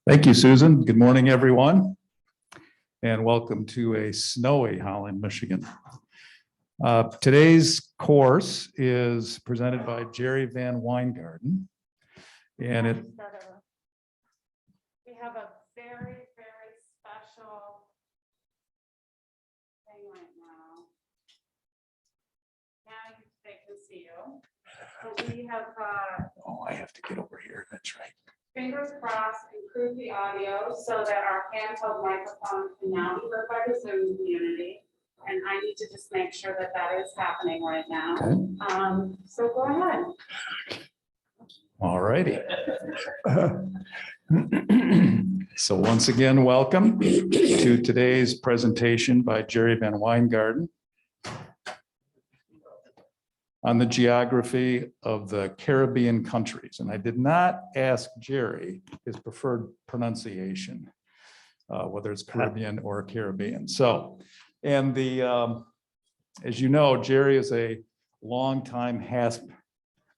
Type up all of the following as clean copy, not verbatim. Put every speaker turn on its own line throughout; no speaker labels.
Thank you, Susan. Good morning, everyone, and welcome to a snowy Holland, Michigan. Today's course is presented by Jerry Van Weingarten, and
we have a very special thing right now. Now they can see you. So we have
I have to get over here. That's right.
fingers crossed, improve the audio so that our handheld microphone can now be heard by the Zoom community. And I need to just make sure that that is happening right now.
Okay.
So go ahead.
All righty. So once again, welcome to today's presentation by Jerry Van Weingarten on the geography of the Caribbean countries. And I did not ask Jerry his preferred pronunciation, whether it's Caribbean or Caribbean. So, and as you know, Jerry is a longtime HASP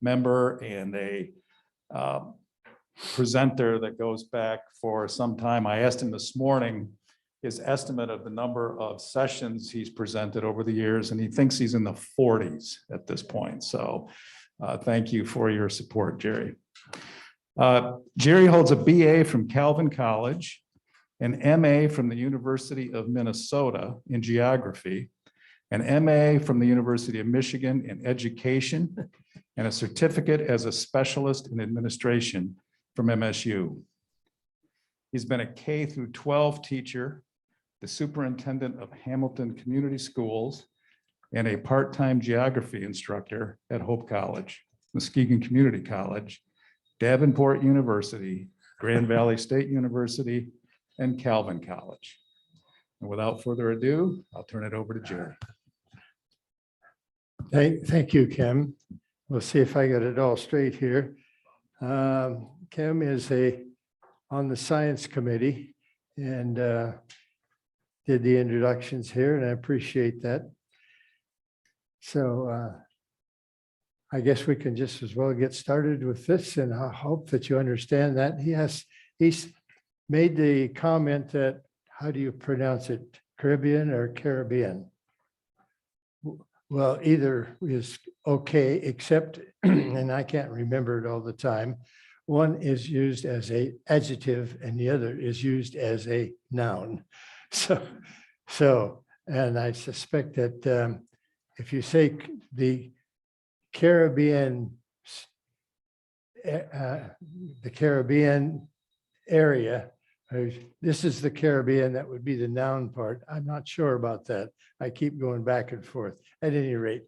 member and a presenter that goes back for some time. I asked him this morning his estimate of the number of sessions he's presented over the years, and he thinks he's in the 40s at this point. So thank you for your support, Jerry. Jerry holds a BA from Calvin College, an MA from the University of Minnesota in geography, an MA from the University of Michigan in education, and a certificate as a specialist in administration from MSU. He's been a K through 12 teacher, the superintendent of Hamilton Community Schools, and a part-time geography instructor at Hope College, Muskegon Community College, Davenport University, Grand Valley State University, and Calvin College. And without further ado, I'll turn it over to Jerry.
Thank you, Kim. We'll see if I got it all straight here. Kim is on the science committee and did the introductions here, and I appreciate that. So I guess we can just as well get started with this, and I hope that you understand that. He's made the comment that, how do you pronounce it, Caribbean or Caribbean? Well, either is okay, except, and I can't remember it all the time, one is used as an adjective and the other is used as a noun. So, and I suspect that if you say the Caribbean area, this is the Caribbean, that would be the noun part. I'm not sure about that. I keep going back and forth. At any rate,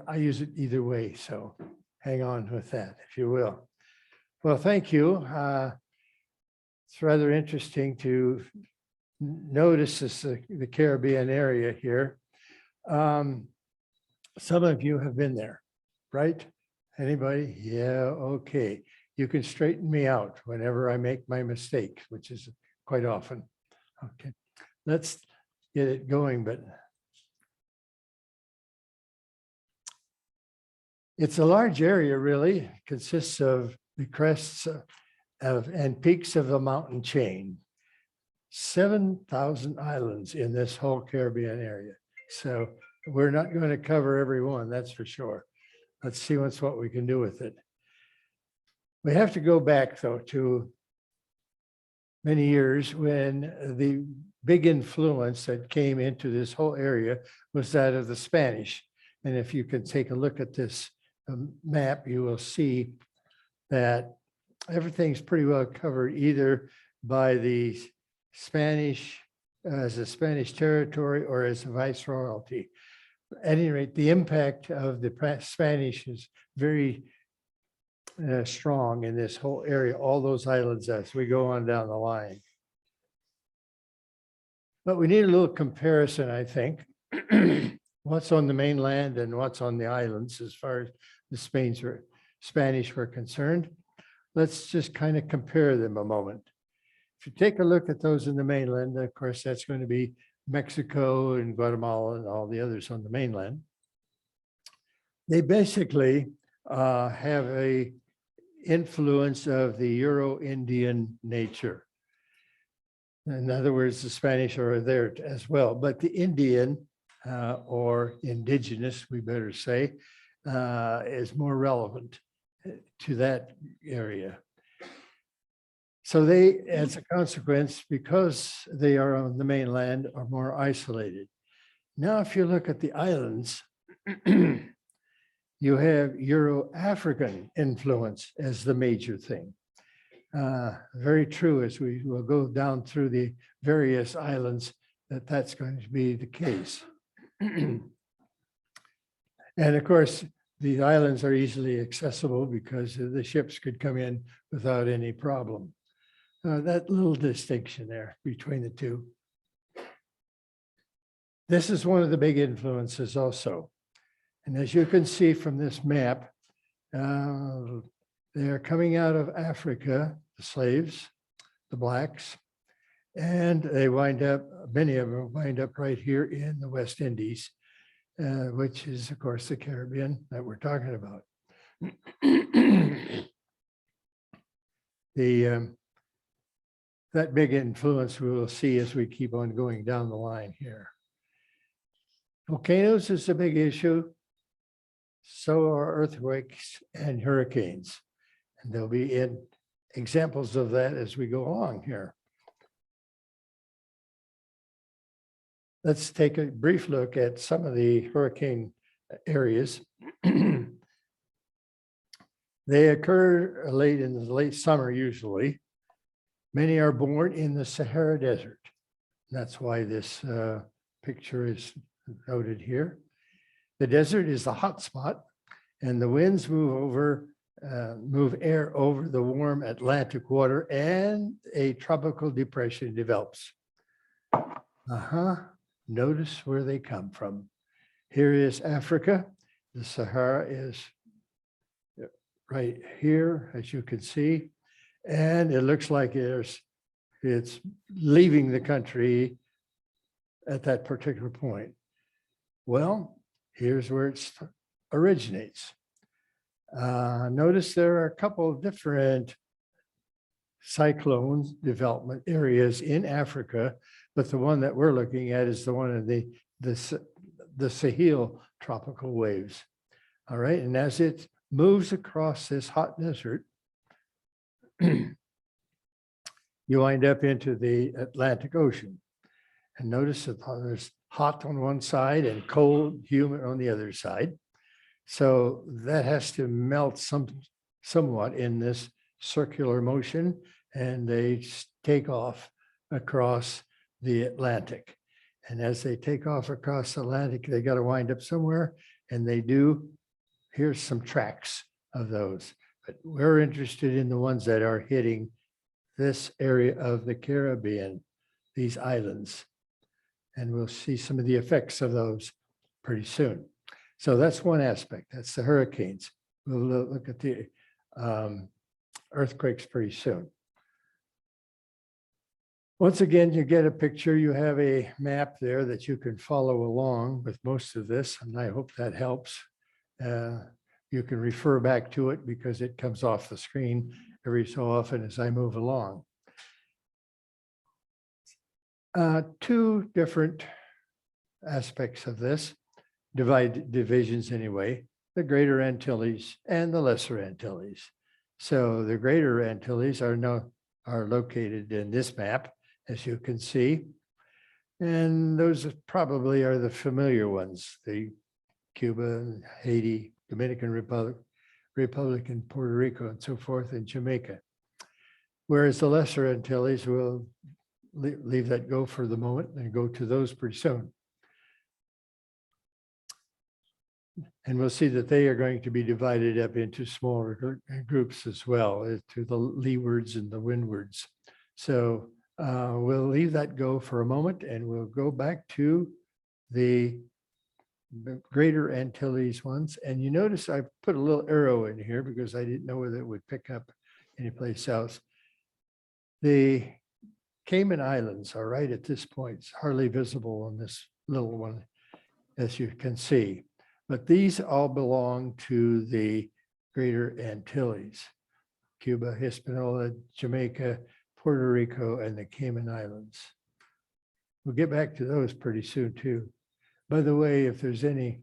I use it either way, so hang on with that, if you will. Well, thank you. It's rather interesting to notice the Caribbean area here. Some of you have been there, right? Anybody? Yeah, okay. You can straighten me out whenever I make my mistake, which is quite often. Okay, let's get it going, but it's a large area, really. It consists of the crests and peaks of the mountain chain. 7,000 islands in this whole Caribbean area. So we're not going to cover every one, that's for sure. Let's see what we can do with it. We have to go back, though, to many years when the big influence that came into this whole area was that of the Spanish. And if you can take a look at this map, you will see that everything's pretty well covered either by the Spanish as a Spanish territory or as a viceroyalty. At any rate, the impact of the Spanish is very strong in this whole area, all those islands as we go on down the line. But we need a little comparison, I think. What's on the mainland and what's on the islands as far as the Spanish were concerned. Let's just kind of compare them a moment. If you take a look at those in the mainland, of course, that's going to be Mexico and Guatemala and all the others on the mainland. They basically have influence of the Euro-Indian nature. In other words, the Spanish are there as well, but the Indian or indigenous, we better say, is more relevant to that area. So they, as a consequence, because they are on the mainland, are more isolated. Now, if you look at the islands, you have Euro-African influence as the major thing. Very true, as we will go down through the various islands, that's going to be the case. And of course, the islands are easily accessible because the ships could come in without any problem. That little distinction there between the two. This is one of the big influences also. And as you can see from this map, they are coming out of Africa, the slaves, the blacks, and they wind up, many of them wind up right here in the West Indies, which is, of course, the Caribbean that we're talking about. That big influence we will see as we keep on going down the line here. Volcanoes is a big issue. So are earthquakes and hurricanes. And there'll be examples of that as we go along here. Let's take a brief look at some of the hurricane areas. They occur late in the late summer usually. Many are born in the Sahara Desert. That's why this picture is noted here. The desert is the hot spot, and the winds move air over the warm Atlantic water, and a tropical depression develops. Notice where they come from. Here is Africa. The Sahara is right here, as you can see, and it looks like it's leaving the country at that particular point. Well, here's where it originates. Notice there are a couple of different cyclone development areas in Africa, but the one that we're looking at is the one of the Sahel tropical waves. All right, and as it moves across this hot desert, you wind up into the Atlantic Ocean. And notice that there's hot on one side and cold, humid on the other side. So that has to melt somewhat in this circular motion, and they take off across the Atlantic. And as they take off across the Atlantic, they got to wind up somewhere, and they do. Here's some tracks of those. But we're interested in the ones that are hitting this area of the Caribbean, these islands. And we'll see some of the effects of those pretty soon. So that's one aspect. That's the hurricanes. We'll look at the earthquakes pretty soon. Once again, you get a picture. You have a map there that you can follow along with most of this, and I hope that helps. You can refer back to it because it comes off the screen every so often as I move along. Two different aspects of this, divisions anyway, the Greater Antilles and the Lesser Antilles. So the Greater Antilles are located in this map, as you can see. And those probably are the familiar ones, the Cuba, Haiti, Dominican Republic, and Puerto Rico, and so forth, and Jamaica. Whereas the Lesser Antilles, will leave that go for the moment and go to those pretty soon. And we'll see that they are going to be divided up into smaller groups as well, to the leewards and the windwards. So we'll leave that go for a moment, and we'll go back to the Greater Antilles ones. And you notice I put a little arrow in here because I didn't know whether it would pick up anyplace else. The Cayman Islands are right at this point. It's hardly visible on this little one, as you can see. But these all belong to the Greater Antilles. Cuba, Hispaniola, Jamaica, Puerto Rico, and the Cayman Islands. We'll get back to those pretty soon too. By the way, if there's any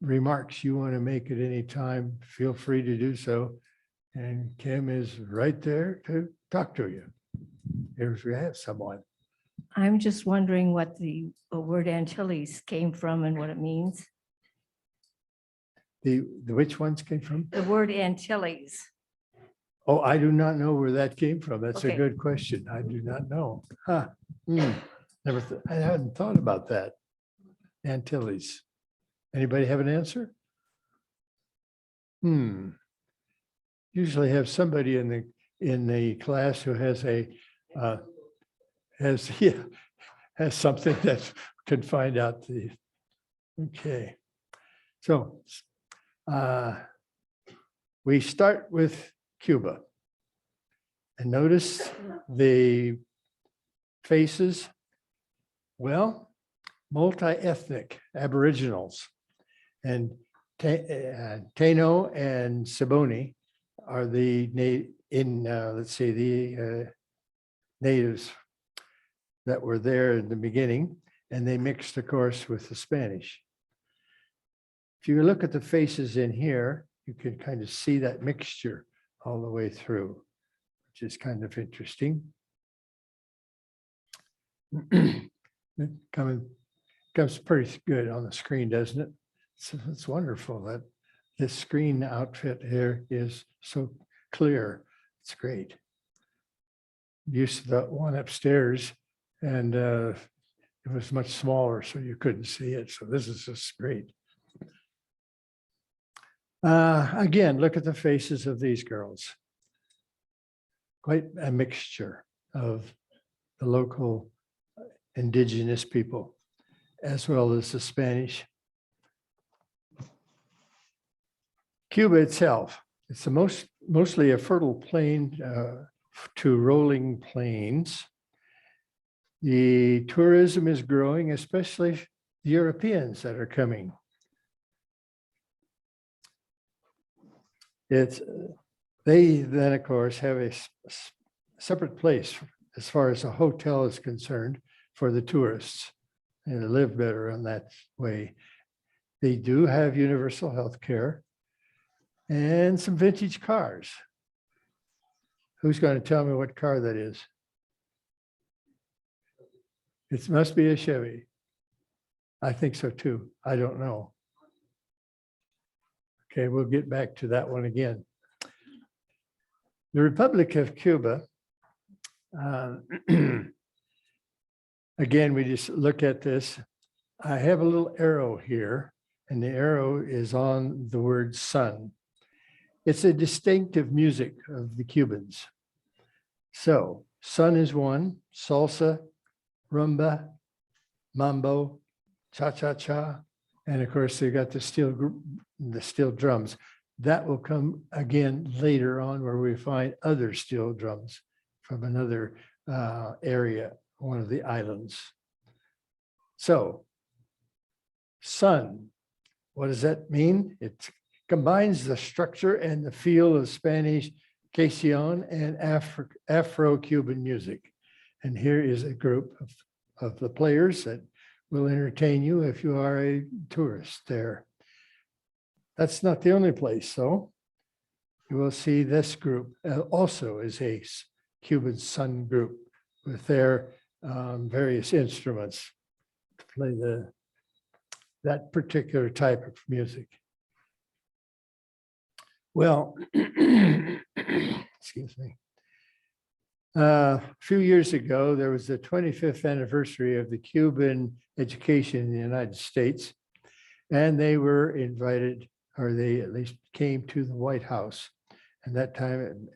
remarks you want to make at any time, feel free to do so. And Kim is right there to talk to you. If we have someone.
I'm just wondering what the word Antilles came from and what it means.
The which ones came from?
The word Antilles.
Oh, I do not know where that came from. That's a
Okay.
good question. I do not know. Huh. I hadn't thought about that. Antilles. Anybody have an answer? Usually have somebody in the class who has has something that can find out the. Okay. So we start with Cuba. And notice the faces. Well, multi-ethnic Aboriginals. And Taino and Siboney are the natives that were there in the beginning, and they mixed, of course, with the Spanish. If you look at the faces in here, you can kind of see that mixture all the way through, which is kind of interesting. Comes pretty good on the screen, doesn't it? So it's wonderful that this screen outfit here is so clear. It's great. Used to the one upstairs, and it was much smaller, so you couldn't see it. So this is just great. Again, look at the faces of these girls. Quite a mixture of the local indigenous people, as well as the Spanish. Cuba itself, it's mostly a fertile plain to rolling plains. The tourism is growing, especially the Europeans that are coming. They then, of course, have a separate place as far as a hotel is concerned for the tourists, and they live better in that way. They do have universal health care and some vintage cars. Who's going to tell me what car that is? It must be a Chevy. I think so too. I don't know. Okay, we'll get back to that one again. The Republic of Cuba, again, we just look at this. I have a little arrow here, and the arrow is on the word sun. It's a distinctive music of the Cubans. So sun is one, salsa, rumba, mambo, cha-cha-cha, and of course they got the steel drums. That will come again later on, where we find other steel drums from another area, one of the islands. So sun, what does that mean? It combines the structure and the feel of Spanish, Quechua, and Afro-Cuban music. And here is a group of the players that will entertain you if you are a tourist there. That's not the only place, though. You will see this group also is a Cuban sun group with their various instruments to play that particular type of music. Well, excuse me. A few years ago, there was the 25th anniversary of the Cuban education in the United States, and they were invited, or they at least came to the White House. And that time, in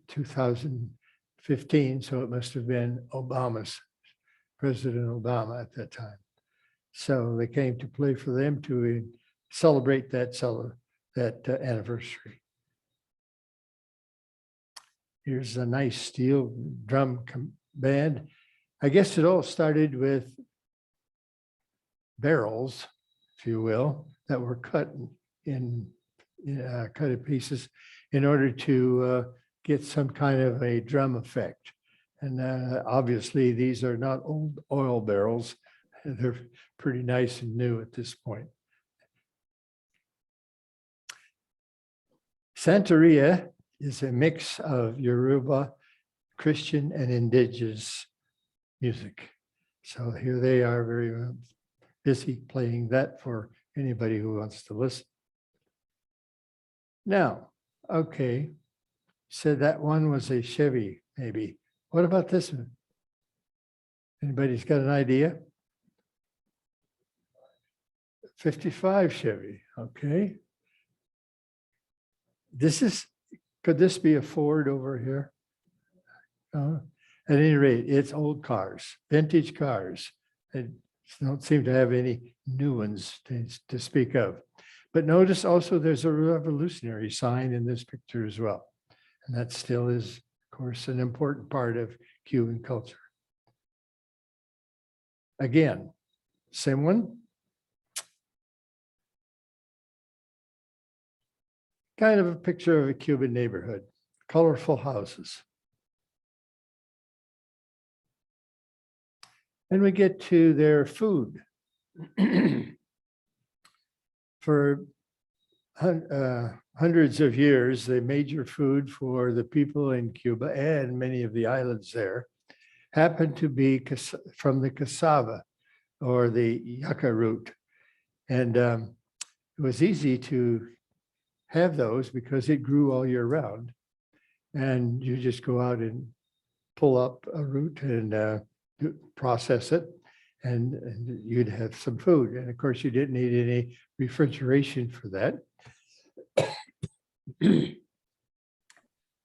2015, so it must have been President Obama at that time. So they came to play for them to celebrate that anniversary. Here's a nice steel drum band. I guess it all started with barrels, if you will, that were cut in pieces in order to get some kind of a drum effect. And obviously, these are not old oil barrels. They're pretty nice and new at this point. Santeria is a mix of Yoruba, Christian, and indigenous music. So here they are, very busy playing that for anybody who wants to listen. Now, okay, said that one was a Chevy, maybe. What about this one? Anybody's got an idea? 55 Chevy, okay. Could this be a Ford over here? At any rate, it's old cars, vintage cars. They don't seem to have any new ones to speak of. But notice also there's a revolutionary sign in this picture as well. And that still is, of course, an important part of Cuban culture. Again, same one. Kind of a picture of a Cuban neighborhood, colorful houses. And we get to their food. For hundreds of years, the major food for the people in Cuba and many of the islands there happened to be from the cassava or the yucca root. And it was easy to have those because it grew all year round. And you just go out and pull up a root and process it, and you'd have some food. And of course, you didn't need any refrigeration for that.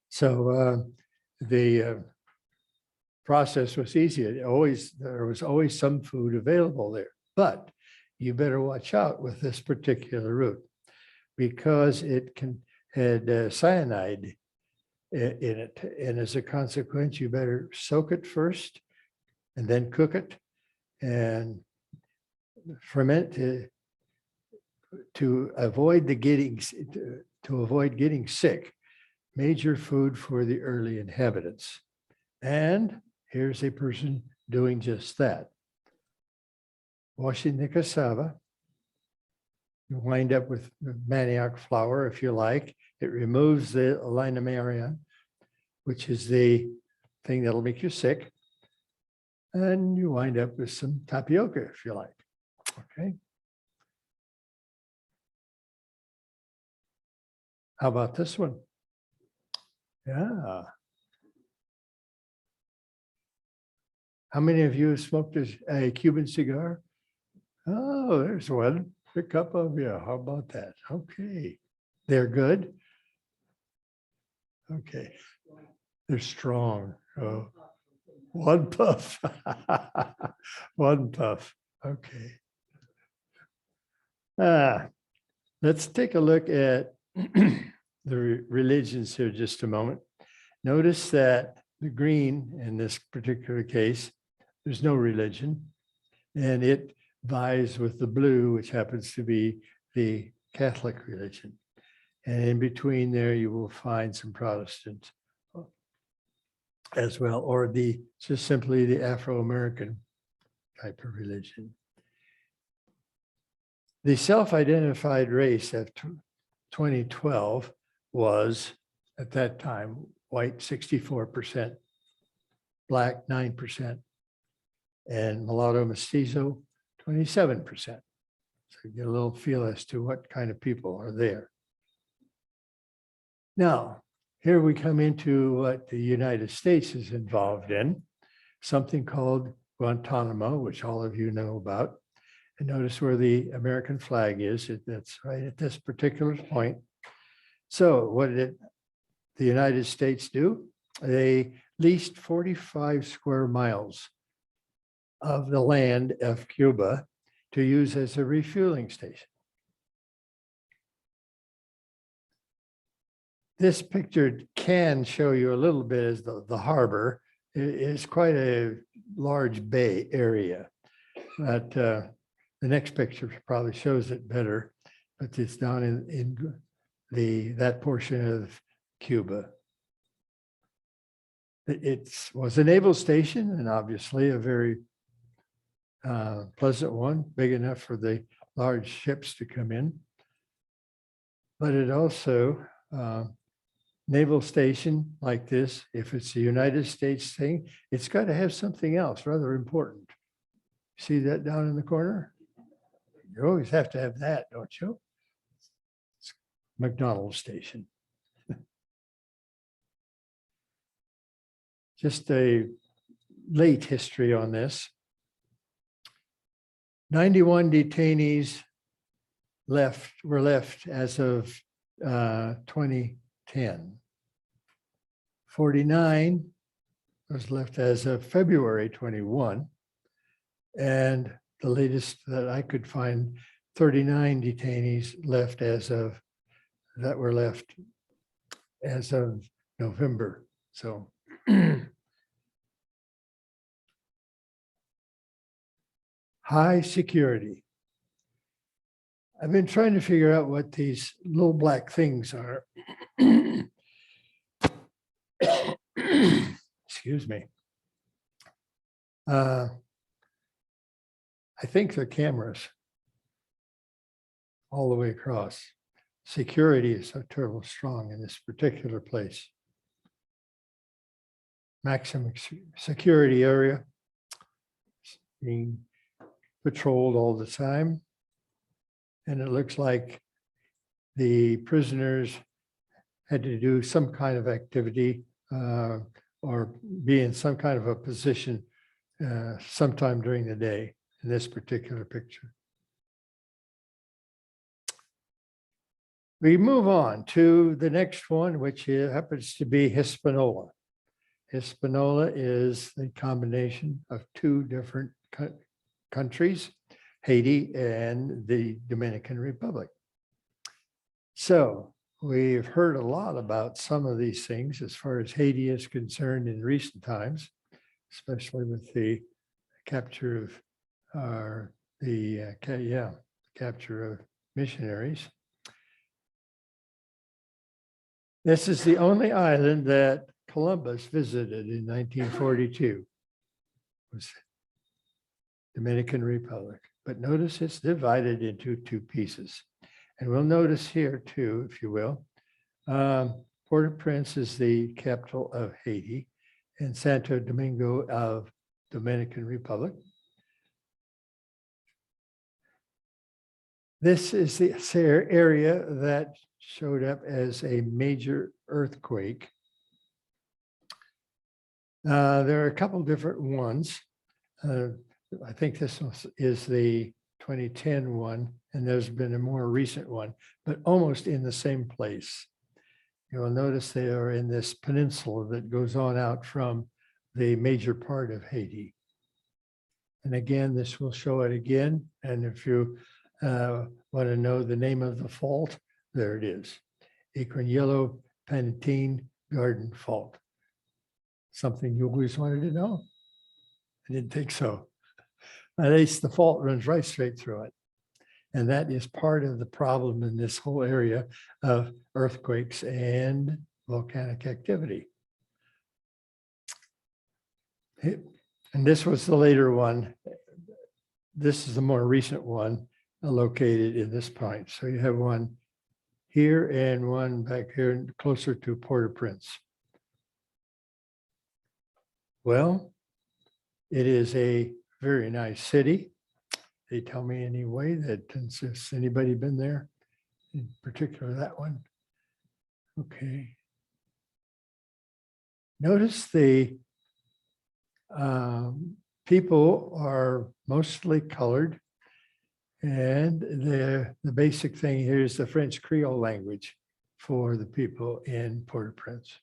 So the process was easy. There was always some food available there. But you better watch out with this particular root because it had cyanide in it. And as a consequence, you better soak it first and then cook it and ferment to avoid getting sick. Major food for the early inhabitants. And here's a person doing just that. Washing the cassava. You wind up with manioc flour if you like. It removes the linamarian, which is the thing that'll make you sick. And you wind up with some tapioca if you like. Okay. How about this one? Yeah. How many of you have smoked a Cuban cigar? Oh, there's one. Pick up of you. How about that? Okay. They're good. Okay. They're strong. Oh. One puff. One puff. Okay. Let's take a look at the religions here just a moment. Notice that the green in this particular case, there's no religion, and it vies with the blue, which happens to be the Catholic religion. And in between there, you will find some Protestants as well, or just simply the Afro-American type of religion. The self-identified race of 2012 was, at that time, white 64%, black 9%, and mulatto mestizo 27%. So you get a little feel as to what kind of people are there. Now, here we come into what the United States is involved in, something called Guantanamo, which all of you know about. And notice where the American flag is. That's right at this particular point. So what did the United States do? They leased 45 square miles of the land of Cuba to use as a refueling station. This picture can show you a little bit as the harbor. It's quite a large bay area, but the next picture probably shows it better, but it's down in that portion of Cuba. It was a naval station and obviously a very pleasant one, big enough for the large ships to come in. But it also, naval station like this, if it's a United States thing, it's got to have something else rather important. See that down in the corner? You always have to have that, don't you? It's McDonald's station. Just a late history on this. 91 detainees were left as of 2010. 49 was left as of February 21. And the latest that I could find, 39 detainees left that were left as of November. So high security. I've been trying to figure out what these little black things are. Excuse me. I think they're cameras all the way across. Security is so terrible strong in this particular place. Maximum security area being patrolled all the time. And it looks like the prisoners had to do some kind of activity or be in some kind of a position sometime during the day in this particular picture. We move on to the next one, which happens to be Hispaniola. Hispaniola is the combination of two different countries, Haiti and the Dominican Republic. So we've heard a lot about some of these things as far as Haiti is concerned in recent times, especially with the capture of capture of missionaries. This is the only island that Columbus visited in 1942, was Dominican Republic. But notice it's divided into two pieces. And we'll notice here too, if you will, Port-au-Prince is the capital of Haiti and Santo Domingo of Dominican Republic. This is the area that showed up as a major earthquake. There are a couple different ones. I think this is the 2010 one, and there's been a more recent one, but almost in the same place. You will notice they are in this peninsula that goes on out from the major part of Haiti. And again, this will show it again. And if you want to know the name of the fault, there it is. Equinillo Pantine Garden Fault. Something you always wanted to know? I didn't think so. At least the fault runs right straight through it. And that is part of the problem in this whole area of earthquakes and volcanic activity. And this was the later one. This is the more recent one located in this point. So you have one here and one back here closer to Port-au-Prince. Well, it is a very nice city. They tell me anyway that has anybody been there, in particular that one? Okay. Notice the people are mostly colored, and the basic thing here is the French Creole language for the people in Port-au-Prince.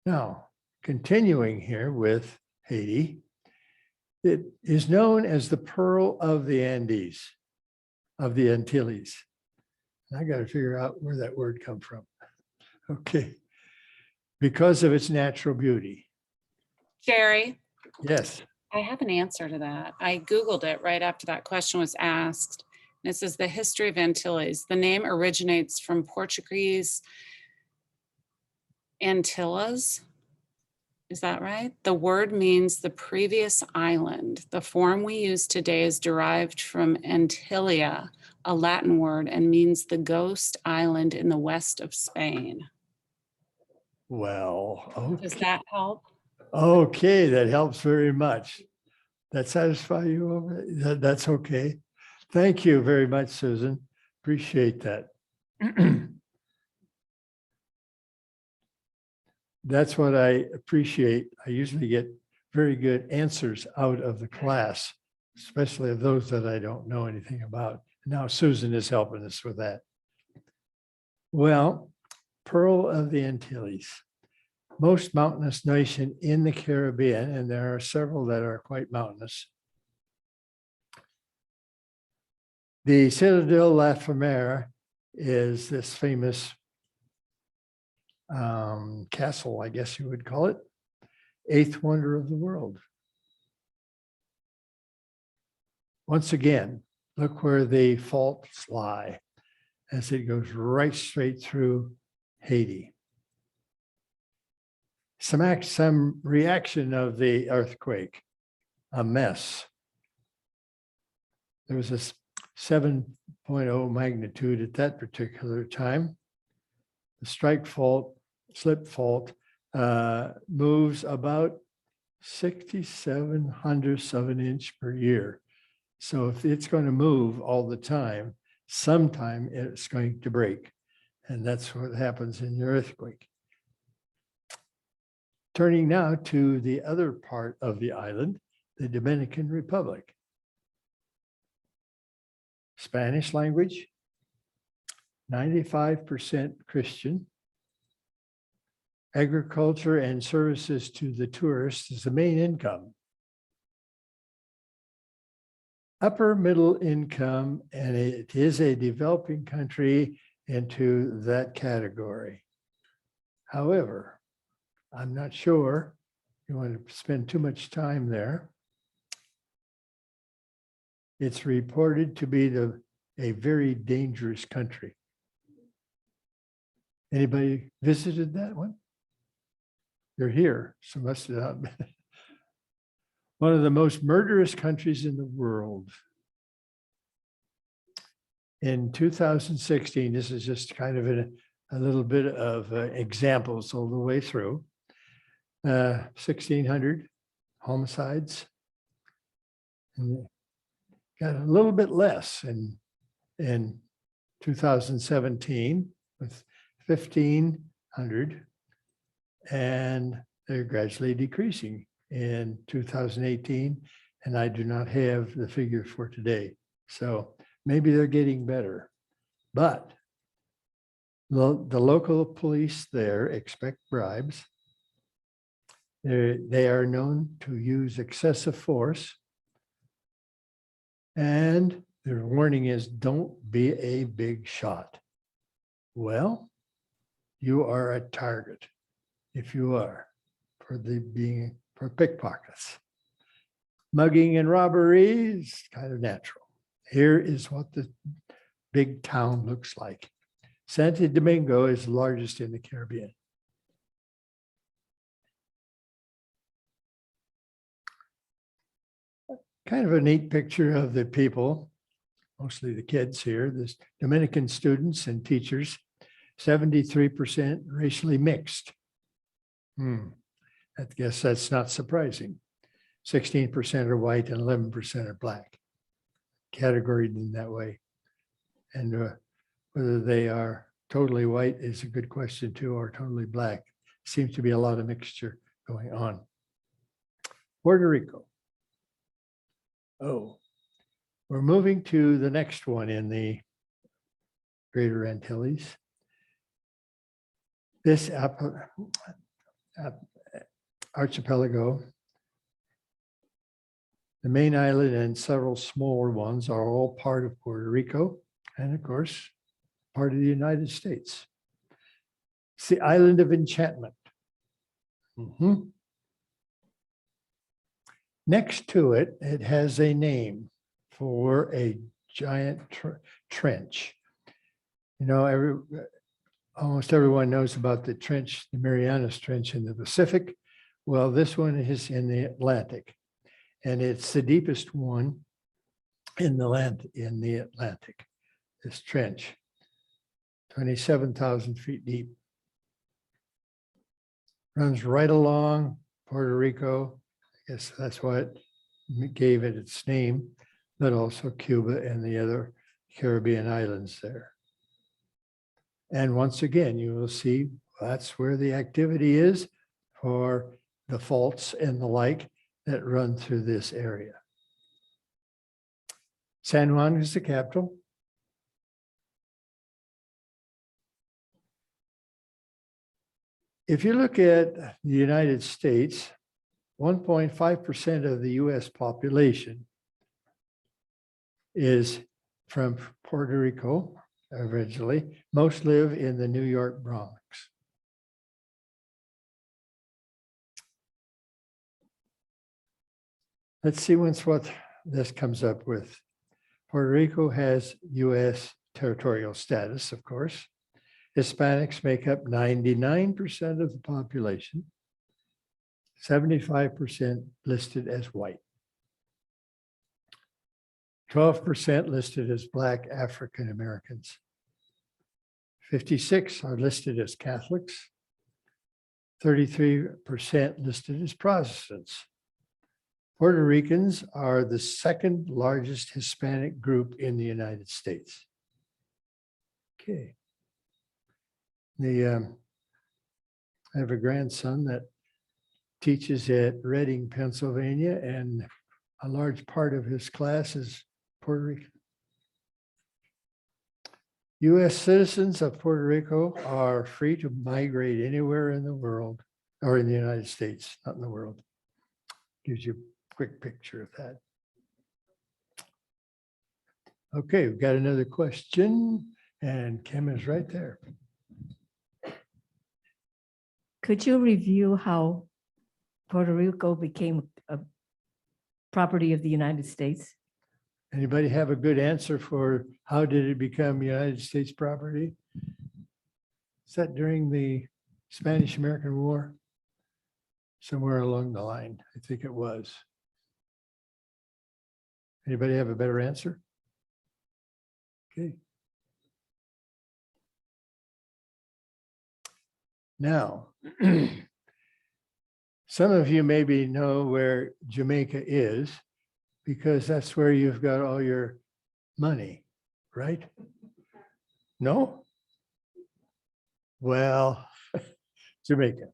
Now, continuing here with Haiti, it is known as the Pearl of the Andes, of the Antilles. And I got to figure out where that word comes from. Okay, because of its natural beauty.
Jerry,
Yes.
I have an answer to that. I Googled it right after that question was asked. This is the history of Antilles. The name originates from Portuguese Antilles. Is that right? The word means the previous island. The form we use today is derived from Antilia, a Latin word, and means the ghost island in the west of Spain.
Well,
Does
okay,
that help?
okay, that helps very much. That satisfy you over? That's okay. Thank you very much, Susan. Appreciate that. That's what I appreciate. I usually get very good answers out of the class, especially of those that I don't know anything about. Now Susan is helping us with that. Well, Pearl of the Antilles, most mountainous nation in the Caribbean, and there are several that are quite mountainous. The Citadel La Fomera is this famous castle, I guess you would call it, eighth wonder of the world. Once again, look where the faults lie as it goes right straight through Haiti. Some reaction of the earthquake, a mess. There was a 7.0 magnitude at that particular time. The strike fault, slip fault, moves about 67 hundredths of an inch per year. So if it's going to move all the time, sometime it's going to break. And that's what happens in the earthquake. Turning now to the other part of the island, the Dominican Republic. Spanish language, 95% Christian. Agriculture and services to the tourists is the main income. Upper middle income, and it is a developing country into that category. However, I'm not sure you want to spend too much time there. It's reported to be a very dangerous country. Anybody visited that one? You're here, so must have not been. One of the most murderous countries in the world. In 2016, this is just kind of a little bit of examples all the way through. 1,600 homicides. And got a little bit less in 2017 with 1,500. And they're gradually decreasing in 2018. And I do not have the figure for today. So maybe they're getting better. But the local police there expect bribes. They are known to use excessive force. And their warning is, don't be a big shot. Well, you are a target if you are for pickpockets. Mugging and robbery is kind of natural. Here is what the big town looks like. Santo Domingo is the largest in the Caribbean. Kind of a neat picture of the people, mostly the kids here, this Dominican students and teachers, 73% racially mixed. I guess that's not surprising. 16% are white and 11% are black, categorized in that way. And whether they are totally white is a good question too, or totally black. Seems to be a lot of mixture going on. Puerto Rico. Oh, we're moving to the next one in the Greater Antilles. This archipelago, the main island and several smaller ones are all part of Puerto Rico and of course, part of the United States. It's the island of Enchantment. Next to it, it has a name for a giant trench. You know, almost everyone knows about the trench, the Marianas Trench in the Pacific. Well, this one is in the Atlantic, and it's the deepest one in the Atlantic, this trench, 27,000 feet deep. Runs right along Puerto Rico. I guess that's what gave it its name, but also Cuba and the other Caribbean islands there. And once again, you will see that's where the activity is for the faults and the like that run through this area. San Juan is the capital. If you look at the United States, 1.5% of the US population is from Puerto Rico originally. Most live in the New York Bronx. Let's see what this comes up with. Puerto Rico has US territorial status, of course. Hispanics make up 99% of the population, 75% listed as white, 12% listed as Black African Americans, 56 are listed as Catholics, 33% listed as Protestants. Puerto Ricans are the second largest Hispanic group in the United States. Okay. I have a grandson that teaches at Reading, Pennsylvania, and a large part of his class is Puerto Rican. U.S. citizens of Puerto Rico are free to migrate anywhere in the world, or in the United States, not in the world. Gives you a quick picture of that. Okay, we've got another question, and Kim is right there.
Could you review how Puerto Rico became a property of the United States?
Anybody have a good answer for how did it become United States property? Is that during the Spanish-American War? Somewhere along the line, I think it was. Anybody have a better answer? Okay. Now, some of you maybe know where Jamaica is because that's where you've got all your money, right? No? Well, Jamaica.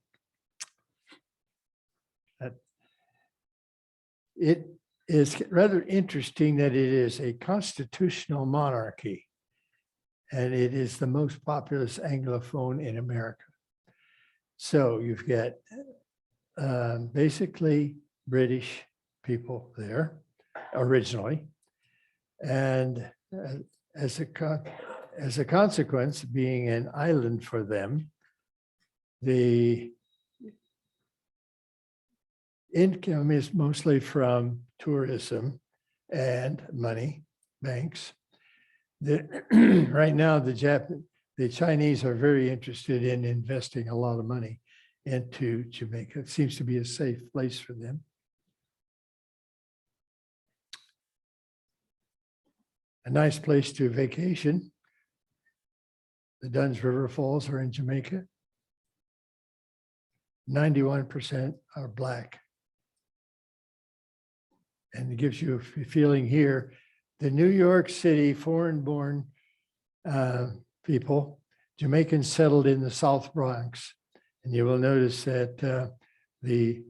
It is rather interesting that it is a constitutional monarchy, and it is the most populous Anglophone in America. So you've got basically British people there originally, and as a consequence, being an island for them, the income is mostly from tourism and money, banks. Right now, the Chinese are very interested in investing a lot of money into Jamaica. It seems to be a safe place for them. A nice place to vacation. The Dunn's River Falls are in Jamaica. 91% are Black. And it gives you a feeling here, the New York City foreign-born people, Jamaicans settled in the South Bronx. And you will notice that the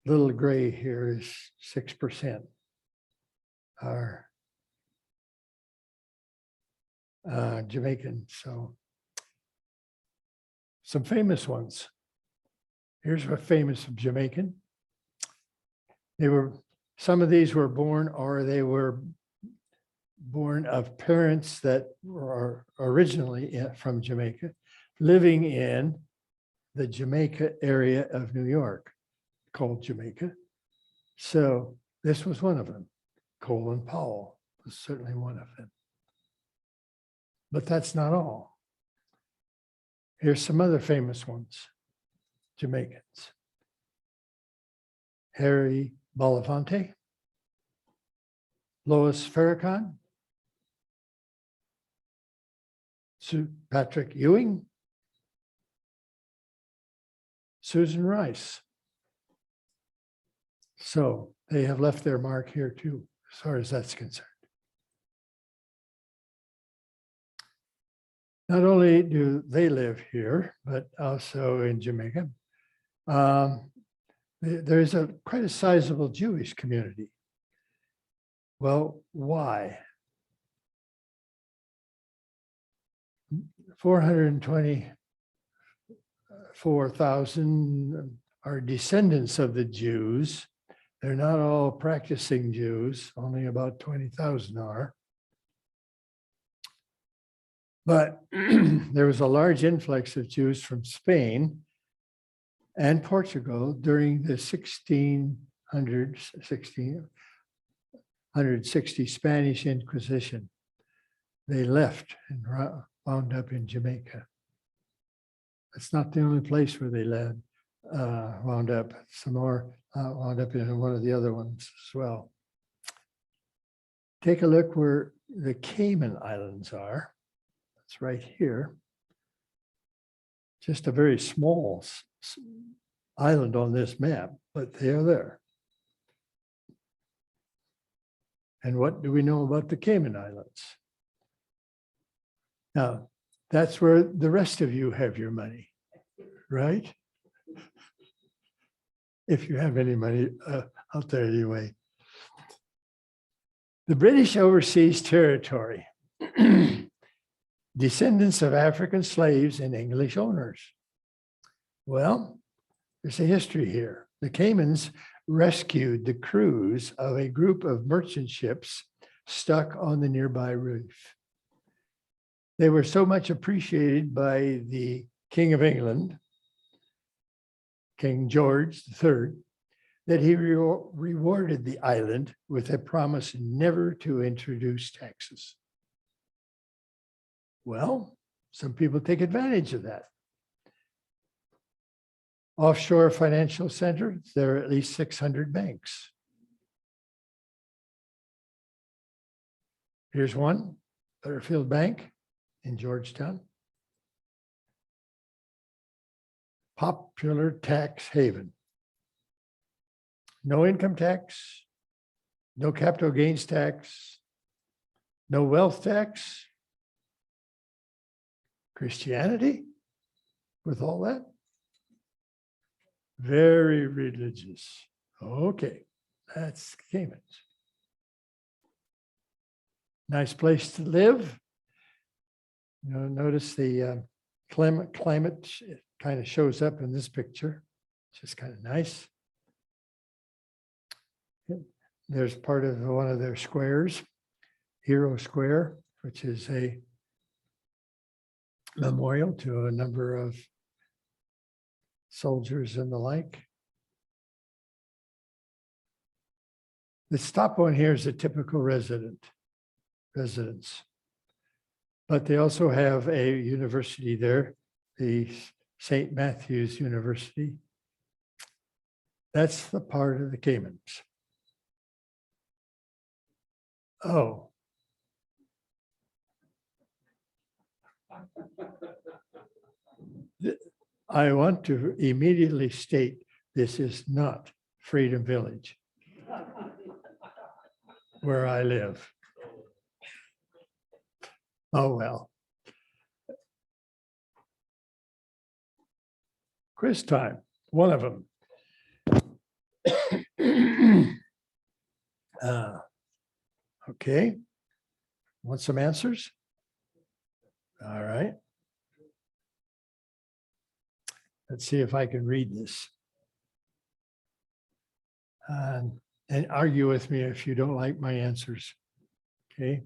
little gray here is 6% are Jamaican. So some famous ones. Here's a famous Jamaican. Some of these were born, or they were born of parents that were originally from Jamaica, living in the Jamaica area of New York, called Jamaica. So this was one of them. Colin Powell was certainly one of them. But that's not all. Here's some other famous ones, Jamaicans. Harry Belafonte, Lois Farrakhan, Sir Patrick Ewing, Susan Rice. So they have left their mark here too, as far as that's concerned. Not only do they live here, but also in Jamaica. There's quite a sizable Jewish community. Well, why? 424,000 are descendants of the Jews. They're not all practicing Jews, only about 20,000 are. But there was a large influx of Jews from Spain and Portugal during the 1660 Spanish Inquisition. They left and wound up in Jamaica. That's not the only place where they wound up. Some more wound up in one of the other ones as well. Take a look where the Cayman Islands are. It's right here. Just a very small island on this map, but they are there. And what do we know about the Cayman Islands? Now, that's where the rest of you have your money, right? If you have any money out there anyway. The British Overseas Territory, descendants of African slaves and English owners. Well, there's a history here. The Caymans rescued the crews of a group of merchant ships stuck on the nearby reef. They were so much appreciated by the King of England, King George III, that he rewarded the island with a promise never to introduce taxes. Well, some people take advantage of that. Offshore financial center, there are at least 600 banks. Here's one, Butterfield Bank in Georgetown. Popular tax haven. No income tax, no capital gains tax, no wealth tax. Christianity with all that? Very religious. Okay, that's Cayman. Nice place to live. You know, notice the climate kind of shows up in this picture. It's just kind of nice. There's part of one of their squares, Hero Square, which is a memorial to a number of soldiers and the like. The top one here is a typical residence, but they also have a university there, the St. Matthew's University. That's the part of the Caymans. Oh. I want to immediately state this is not Freedom Village, where I live. Oh, well. Quiz time, one of them. Okay, want some answers? All right. Let's see if I can read this. And argue with me if you don't like my answers. Okay.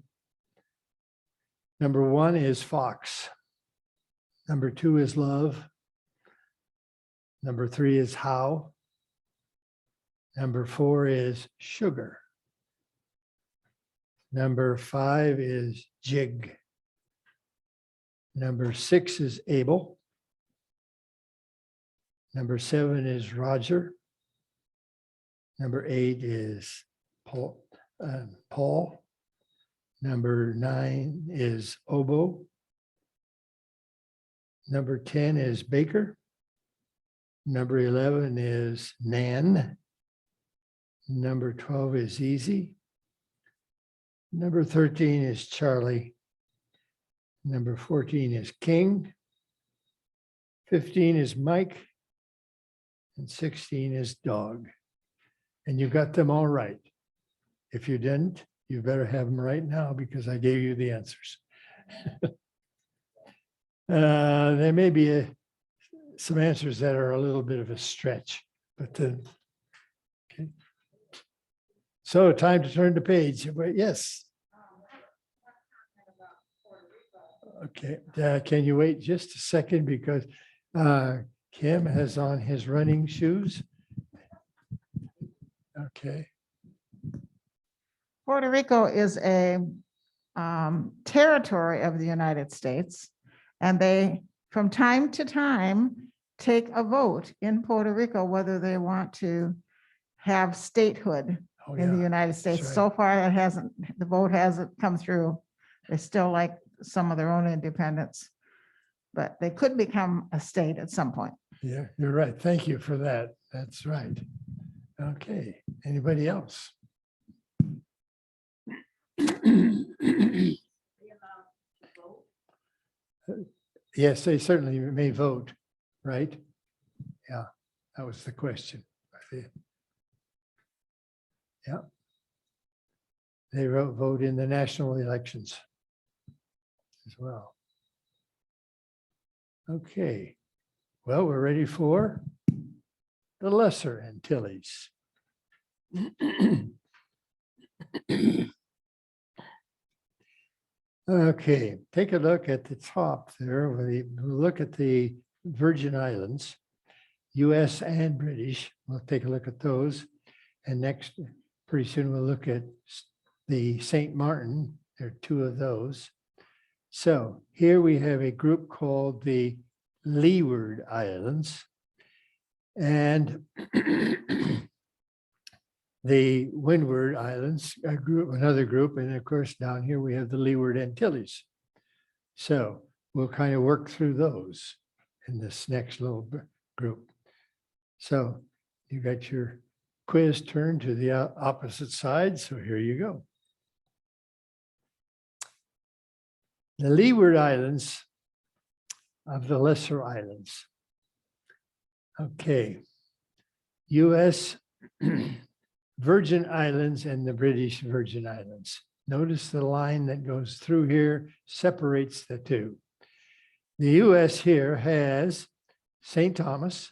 Number 1 is fox. Number 2 is love. Number 3 is how. Number 4 is sugar. Number 5 is jig. Number 6 is able. Number 7 is Roger. Number 8 is Paul. Number 9 is Obo. Number 10 is Baker. Number 11 is Nan. Number 12 is Easy. Number 13 is Charlie. Number 14 is King. 15 is Mike. And 16 is Dog. And you got them all right. If you didn't, you better have them right now because I gave you the answers. There may be some answers that are a little bit of a stretch, but okay. So time to turn the page. But yes. Okay, can you wait just a second because Kim has on his running shoes. Okay.
Puerto Rico is a territory of the United States, and they, from time to time, take a vote in Puerto Rico whether they want to have statehood
Oh,
in the
yeah.
United States.
right.
So far, the vote hasn't come through. They still like some of their own independence, but they could become a state at some point.
Yeah, you're right. Thank you for that. That's right. Okay, anybody else? Yes, they certainly may vote, right? Yeah, that was the question. Yeah. They vote in the national elections as well. Okay, well, we're ready for the Lesser Antilles. Okay, take a look at the top there. We'll look at the Virgin Islands, US and British. We'll take a look at those. And next, pretty soon we'll look at the St. Martin. There are 2 of those. So here we have a group called the Leeward Islands. And the Windward Islands, another group, and of course down here we have the Leeward Antilles. So we'll kind of work through those in this next little group. So you got your quiz turned to the opposite side, so here you go. The Leeward Islands of the Lesser Islands. Okay, U.S. Virgin Islands and the British Virgin Islands. Notice the line that goes through here separates the 2. The US here has St. Thomas,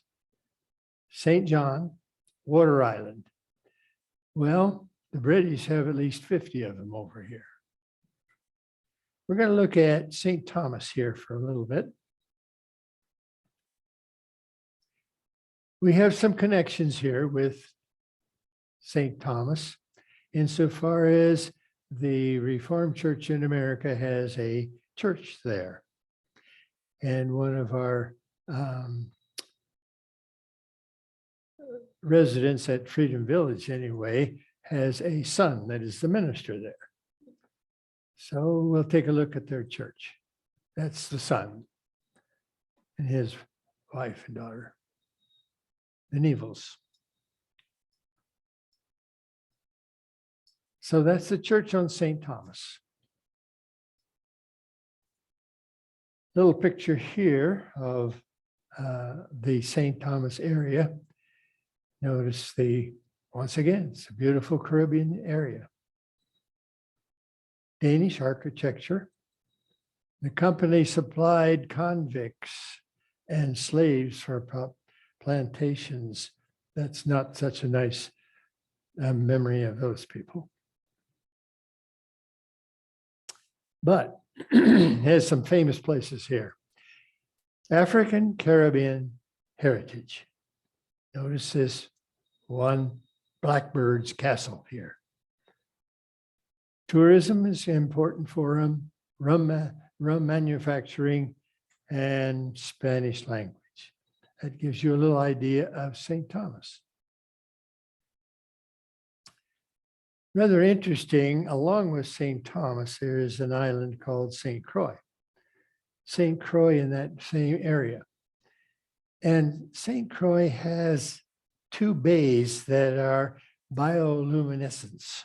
St. John, Water Island. Well, the British have at least 50 of them over here. We're going to look at St. Thomas here for a little bit. We have some connections here with St. Thomas, insofar as the Reformed Church in America has a church there. And one of our residents at Freedom Village, anyway, has a son that is the minister there. So we'll take a look at their church. That's the son and his wife and daughter, the Nevils. So that's the church on St. Thomas. Little picture here of the St. Thomas area. Notice once again, it's a beautiful Caribbean area. Danish architecture. The company supplied convicts and slaves for plantations. That's not such a nice memory of those people. But it has some famous places here. African Caribbean heritage. Notice this one Blackbird's castle here. Tourism is important for them, rum manufacturing, and Spanish language. That gives you a little idea of St. Thomas. Rather interesting, along with St. Thomas, there is an island called St. Croix. St. Croix in that same area. And St. Croix has two bays that are bioluminescence.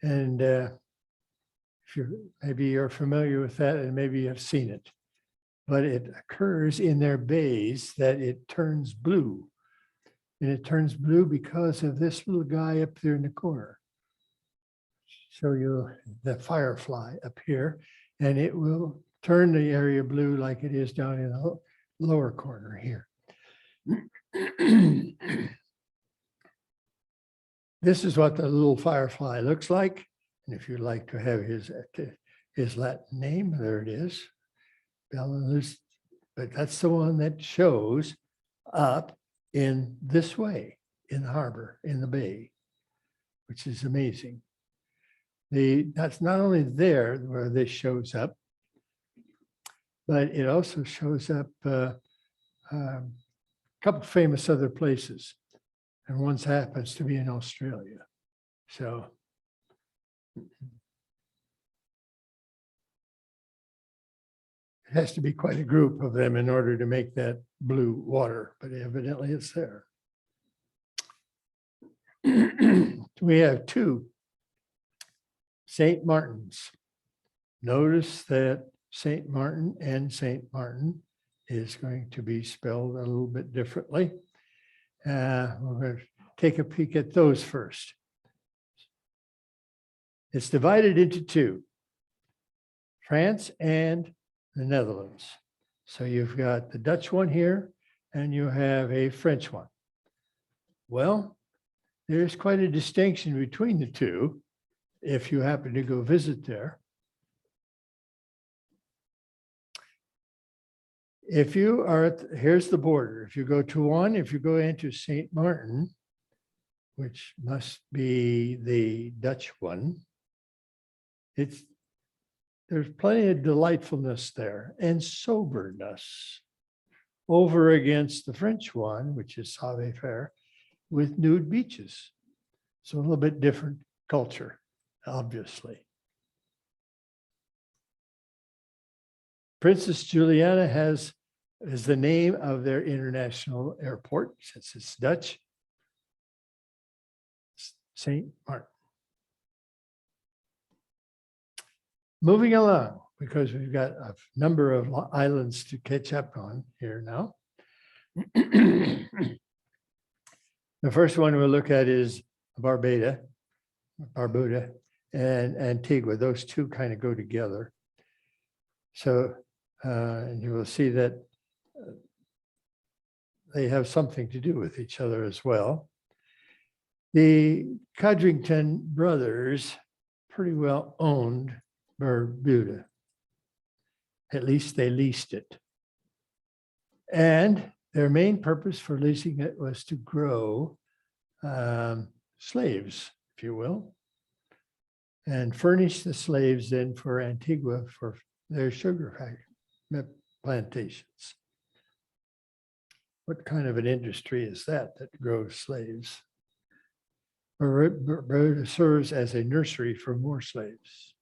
And maybe you're familiar with that and maybe you have seen it, but it occurs in their bays that it turns blue. And it turns blue because of this little guy up there in the corner. Show you the firefly up here, and it will turn the area blue like it is down in the lower corner here. This is what the little firefly looks like. And if you'd like to have his Latin name, there it is. Lucie. But that's the one that shows up in this way, in the harbor, in the bay, which is amazing. That's not only there where this shows up, but it also shows up a couple famous other places. And one happens to be in Australia. So it has to be quite a group of them in order to make that blue water, but evidently it's there. We have two St. Martins. Notice that St. Martin and St. Martin is going to be spelled a little bit differently. We're going to take a peek at those first. It's divided into two, France and the Netherlands. So you've got the Dutch one here and you have a French one. Well, there's quite a distinction between the two if you happen to go visit there. If you are, here's the border. If you go to one, if you go into St. Martin, which must be the Dutch one, there's plenty of delightfulness there and soberness over against the French one, which is Savoir-faire, with nude beaches. So a little bit different culture, obviously. Princess Juliana is the name of their international airport, since it's Dutch. St. Martin. Moving along, because we've got a number of islands to catch up on here now. The first one we'll look at is Barbuda, and Antigua. Those two kind of go together. So and you will see that they have something to do with each other as well. The Codrington brothers pretty well owned Barbuda. At least they leased it. And their main purpose for leasing it was to grow slaves, if you will, and furnish the slaves then for Antigua for their sugar plantations. What kind of an industry is that grows slaves? Barbuda serves as a nursery for more slaves.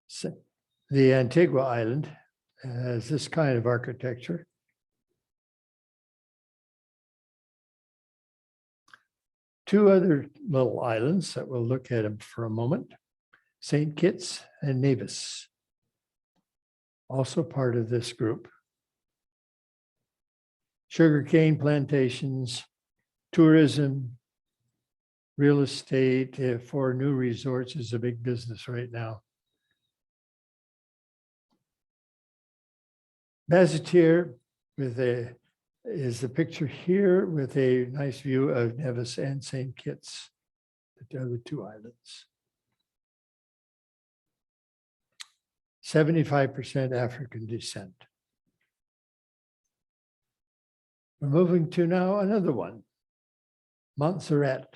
So the Antigua Island has this kind of architecture. Two other little islands that we'll look at them for a moment. St. Kitts and Nevis, also part of this group. Sugarcane plantations, tourism, real estate for new resorts is a big business right now. Basseterre is the picture here with a nice view of Nevis and St. Kitts, the other two islands. 75% African descent. We're moving to now another one, Montserrat.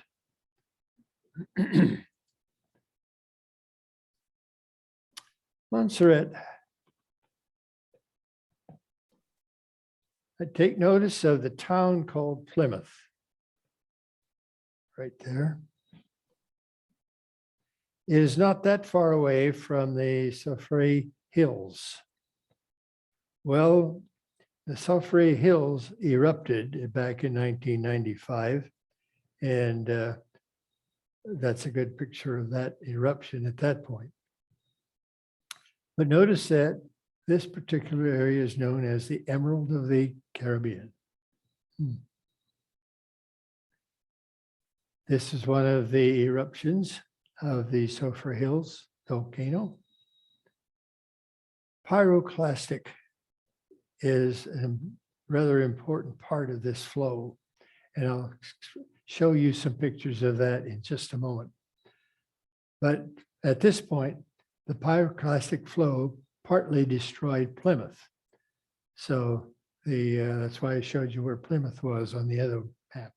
Montserrat Take notice of the town called Plymouth. Right there. It is not that far away from the Sulphur Hills. Well, the Sulphur Hills erupted back in 1995, and that's a good picture of that eruption at that point. But notice that this particular area is known as the Emerald of the Caribbean. This is one of the eruptions of the Sulphur Hills volcano. Pyroclastic is a rather important part of this flow, and I'll show you some pictures of that in just a moment. But at this point, the pyroclastic flow partly destroyed Plymouth. So that's why I showed you where Plymouth was on the other map.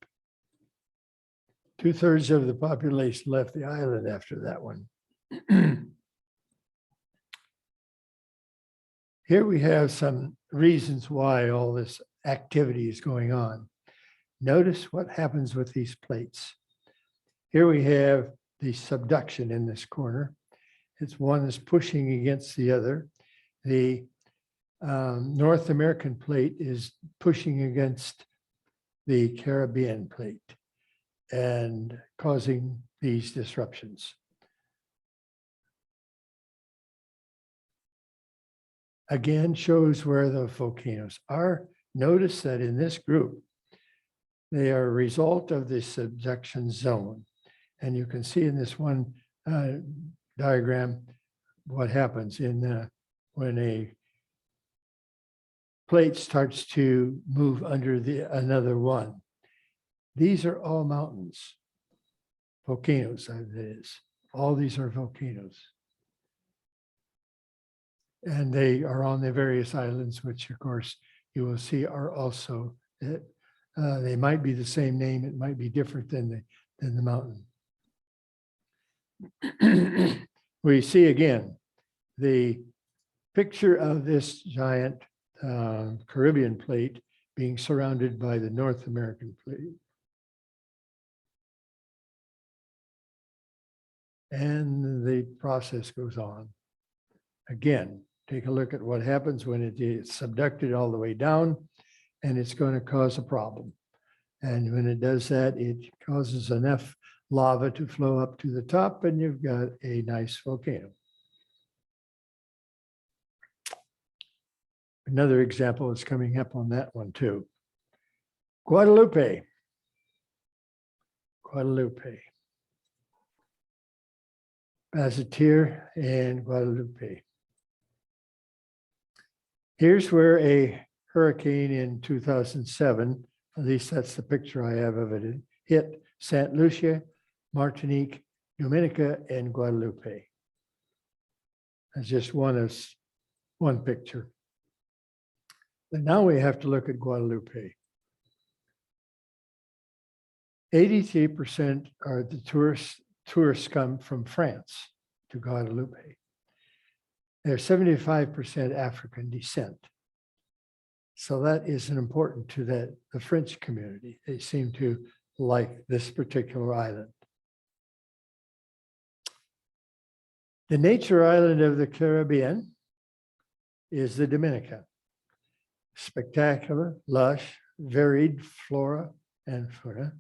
2/3 of the population left the island after that one. Here we have some reasons why all this activity is going on. Notice what happens with these plates. Here we have the subduction in this corner. It's one is pushing against the other. The North American plate is pushing against the Caribbean plate and causing these disruptions. Again, shows where the volcanoes are. Notice that in this group, they are a result of the subduction zone. And you can see in this one diagram what happens in when a plate starts to move under another one. These are all mountains, volcanoes, that is. All these are volcanoes. And they are on the various islands, which of course you will see are also, they might be the same name, it might be different than the mountain. We see again the picture of this giant Caribbean plate being surrounded by the North American plate. And the process goes on. Again, take a look at what happens when it is subducted all the way down, and it's going to cause a problem. And when it does that, it causes enough lava to flow up to the top, and you've got a nice volcano. Another example is coming up on that one too. Guadalupe. Guadalupe. Bazatir and Guadalupe. Here's where a hurricane in 2007, at least that's the picture I have of it, hit St. Lucia, Martinique, Dominica, and Guadalupe. That's just one picture. But now we have to look at Guadalupe. 83% are the tourists come from France to Guadalupe. They're 75% African descent. So that is important to the French community. They seem to like this particular island. The nature island of the Caribbean is the Dominica. Spectacular, lush, varied flora and fauna.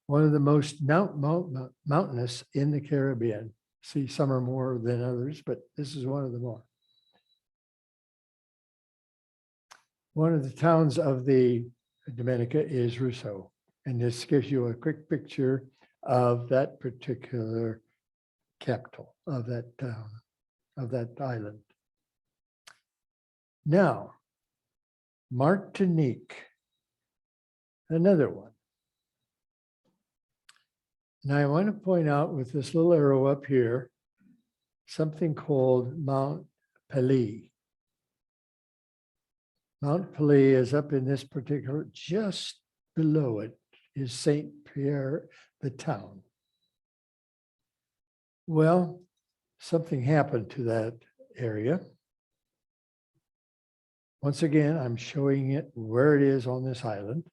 One of the most mountainous in the Caribbean. See, some are more than others, but this is one of the more. One of the towns of the Dominica is Rousseau, and this gives you a quick picture of that particular capital of that town, of that island. Now, Martinique, another one. And I want to point out with this little arrow up here, something called Mount Pelée. Mount Pelée is up in this particular, just below it is Saint Pierre, the town. Well, something happened to that area. Once again, I'm showing it where it is on this island.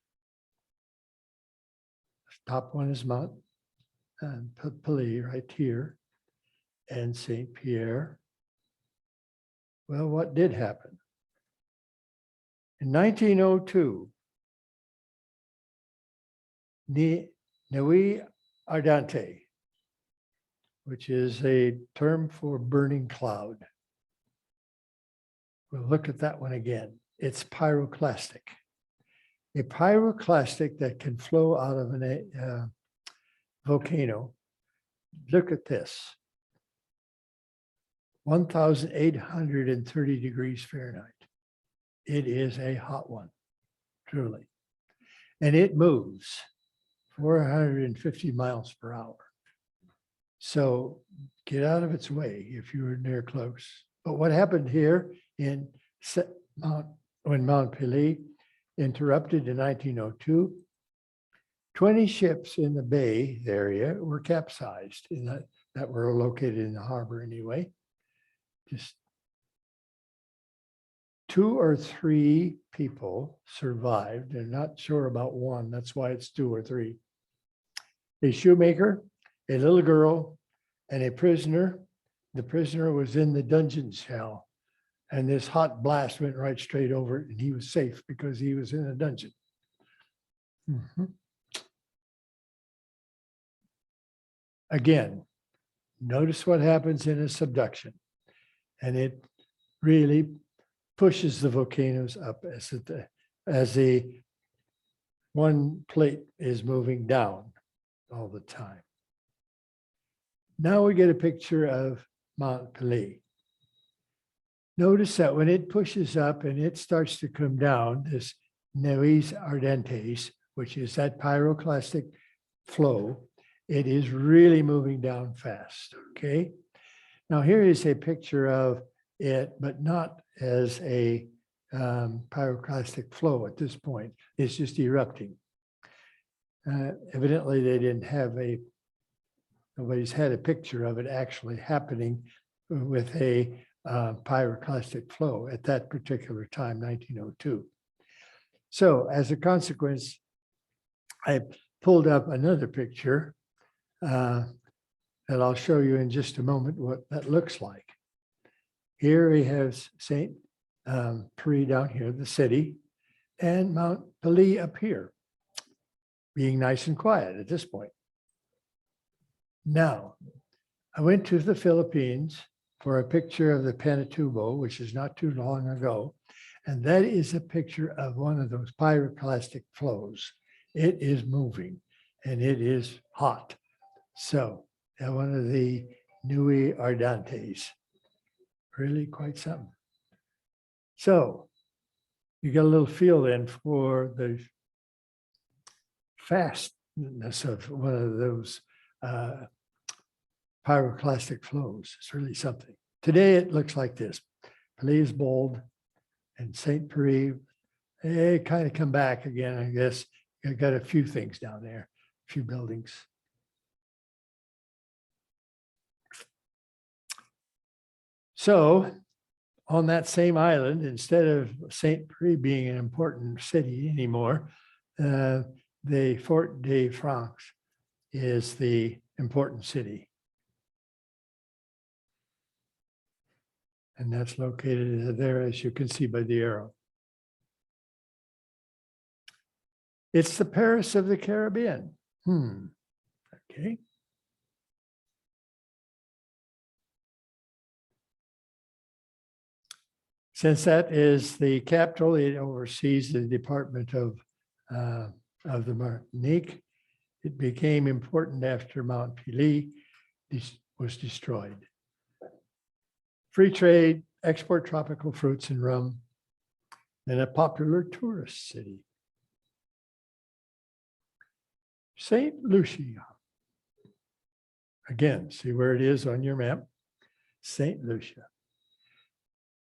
Top one is Mount Pelée right here, and St. Pierre. Well, what did happen? In 1902, Nuit Ardente, which is a term for burning cloud. We'll look at that one again. It's pyroclastic. A pyroclastic that can flow out of a volcano. Look at this. 1,830 degrees Fahrenheit. It is a hot one, truly. And it moves 450 miles per hour. So get out of its way if you were near close. But what happened here when Mount Pelée interrupted in 1902, 20 ships in the bay area were capsized that were located in the harbor anyway. Just 2 or 3 people survived. They're not sure about one. That's why it's 2 or 3. A shoemaker, a little girl, and a prisoner. The prisoner was in the dungeon cell, and this hot blast went right straight over it, and he was safe because he was in a dungeon. Again, notice what happens in a subduction, and it really pushes the volcanoes up as the one plate is moving down all the time. Now we get a picture of Mount Pelée. Notice that when it pushes up and it starts to come down, this Nuit Ardentes, which is that pyroclastic flow, it is really moving down fast, okay? Now here is a picture of it, but not as a pyroclastic flow at this point. It's just erupting. Evidently, they didn't have nobody's had a picture of it actually happening with a pyroclastic flow at that particular time, 1902. So as a consequence, I pulled up another picture that I'll show you in just a moment what that looks like. Here we have St. Pierre down here, the city, and Mount Pelée up here, being nice and quiet at this point. Now, I went to the Philippines for a picture of the Pinatubo, which is not too long ago, and that is a picture of one of those pyroclastic flows. It is moving, and it is hot. So, one of the Nuit Ardentes. Really quite something. So you get a little feel then for the fastness of one of those pyroclastic flows. It's really something. Today it looks like this. Pelée is bold, and St. Pierre, they kind of come back again, I guess. I've got a few things down there, a few buildings. So on that same island, instead of St. Pierre being an important city anymore, the Fort de France is the important city. And that's located there, as you can see by the arrow. It's the Paris of the Caribbean. Okay. Since that is the capital, it oversees the Department of the Martinique. It became important after Mount Pelée was destroyed. Free trade, export tropical fruits and rum, and a popular tourist city. St. Lucia. Again, see where it is on your map? St. Lucia.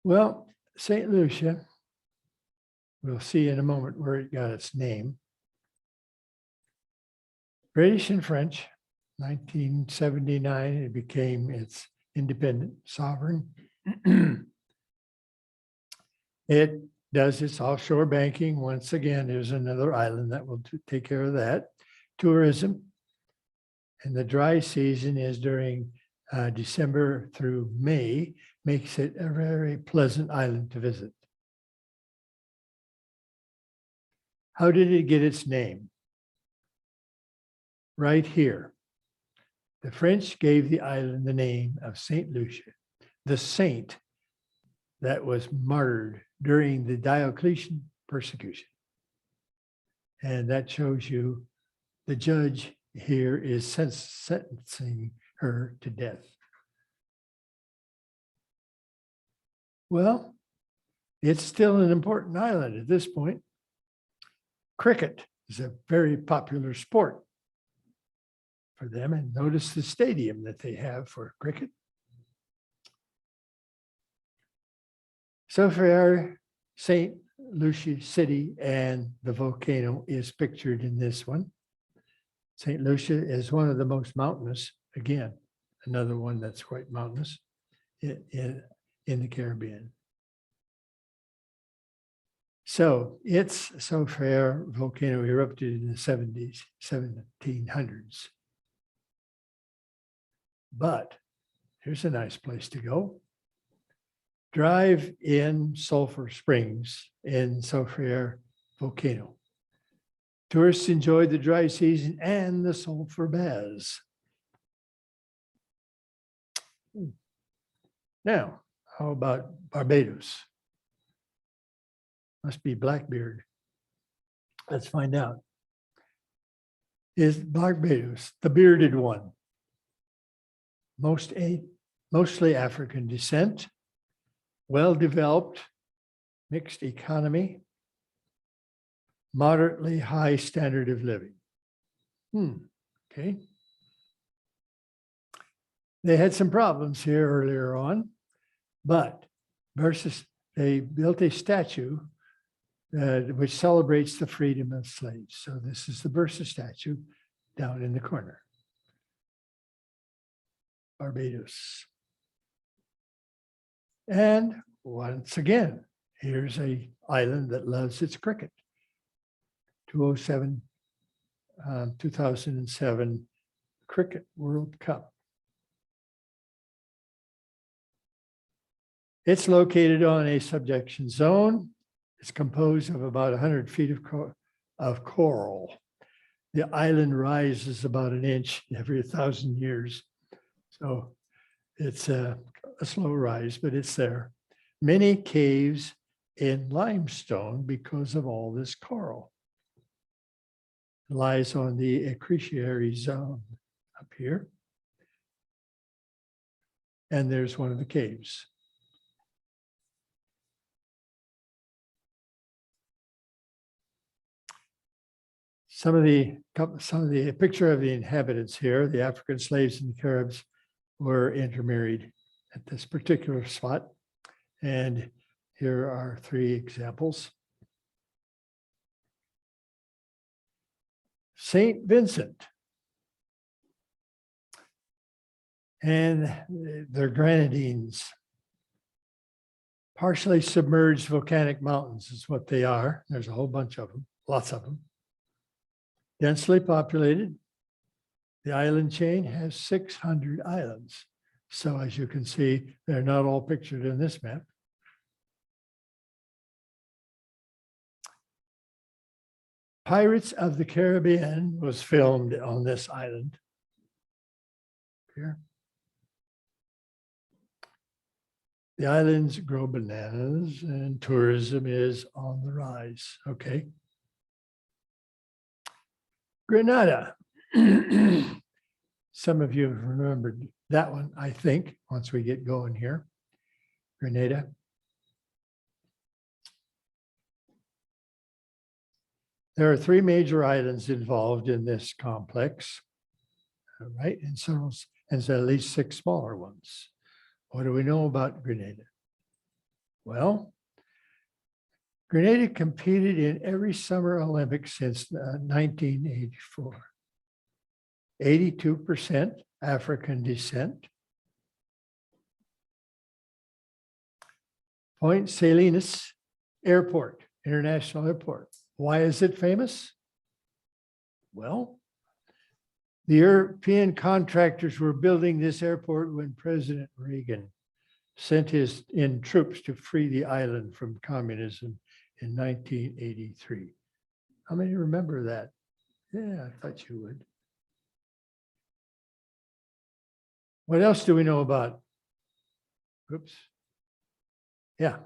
Well, St. Lucia, we'll see in a moment where it got its name. British and French, 1979, it became its independent sovereign. It does its offshore banking. Once again, there's another island that will take care of that. Tourism. And the dry season is during December through May, makes it a very pleasant island to visit. How did it get its name? Right here. The French gave the island the name of Saint Lucia, the saint that was martyred during the Diocletian persecution. And that shows you the judge here is sentencing her to death. Well, it's still an important island at this point. Cricket is a very popular sport for them, and notice the stadium that they have for cricket. So for St. Lucia City and the volcano is pictured in this one. St. Lucia is one of the most mountainous, again, another one that's quite mountainous in the Caribbean. So its Soufriere volcano erupted in the 1700s. But here's a nice place to go. Drive in Sulphur Springs in Soufriere volcano. Tourists enjoyed the dry season and the sulfur baths. Now, how about Barbados? Must be Blackbeard. Let's find out. Is Barbados the bearded one? Mostly African descent, well-developed, mixed economy, moderately high standard of living. Okay. They had some problems here earlier on, but they built a statue which celebrates the freedom of slaves. So this is the Bursa statue down in the corner. Barbados. And once again, here's an island that loves its cricket. 2007 Cricket World Cup. It's located on a subduction zone. It's composed of about 100 feet of coral. The island rises about an inch every 1,000 years. So it's a slow rise, but it's there. Many caves in limestone because of all this coral. It lies on the accretionary zone up here. And there's one of the caves. Some of the picture of the inhabitants here, the African slaves and the Caribs were intermarried at this particular spot. And here are 3 examples. St. Vincent and their grenadines. Partially submerged volcanic mountains is what they are. There's a whole bunch of them, lots of them. Densely populated. The island chain has 600 islands. So as you can see, they're not all pictured in this map. Pirates of the Caribbean was filmed on this island. Here. The islands grow bananas and tourism is on the rise. Okay. Granada. Some of you have remembered that one, I think, once we get going here. Grenada. There are 3 major islands involved in this complex, right? And at least 6 smaller ones. What do we know about Grenada? Well, Grenada competed in every Summer Olympics since 1984. 82% African descent. Point Salinas Airport, International Airport. Why is it famous? Well, the European contractors were building this airport when President Reagan sent his in troops to free the island from communism in 1983. How many remember that? Yeah, I thought you would. What else do we know about? Oops. Yeah,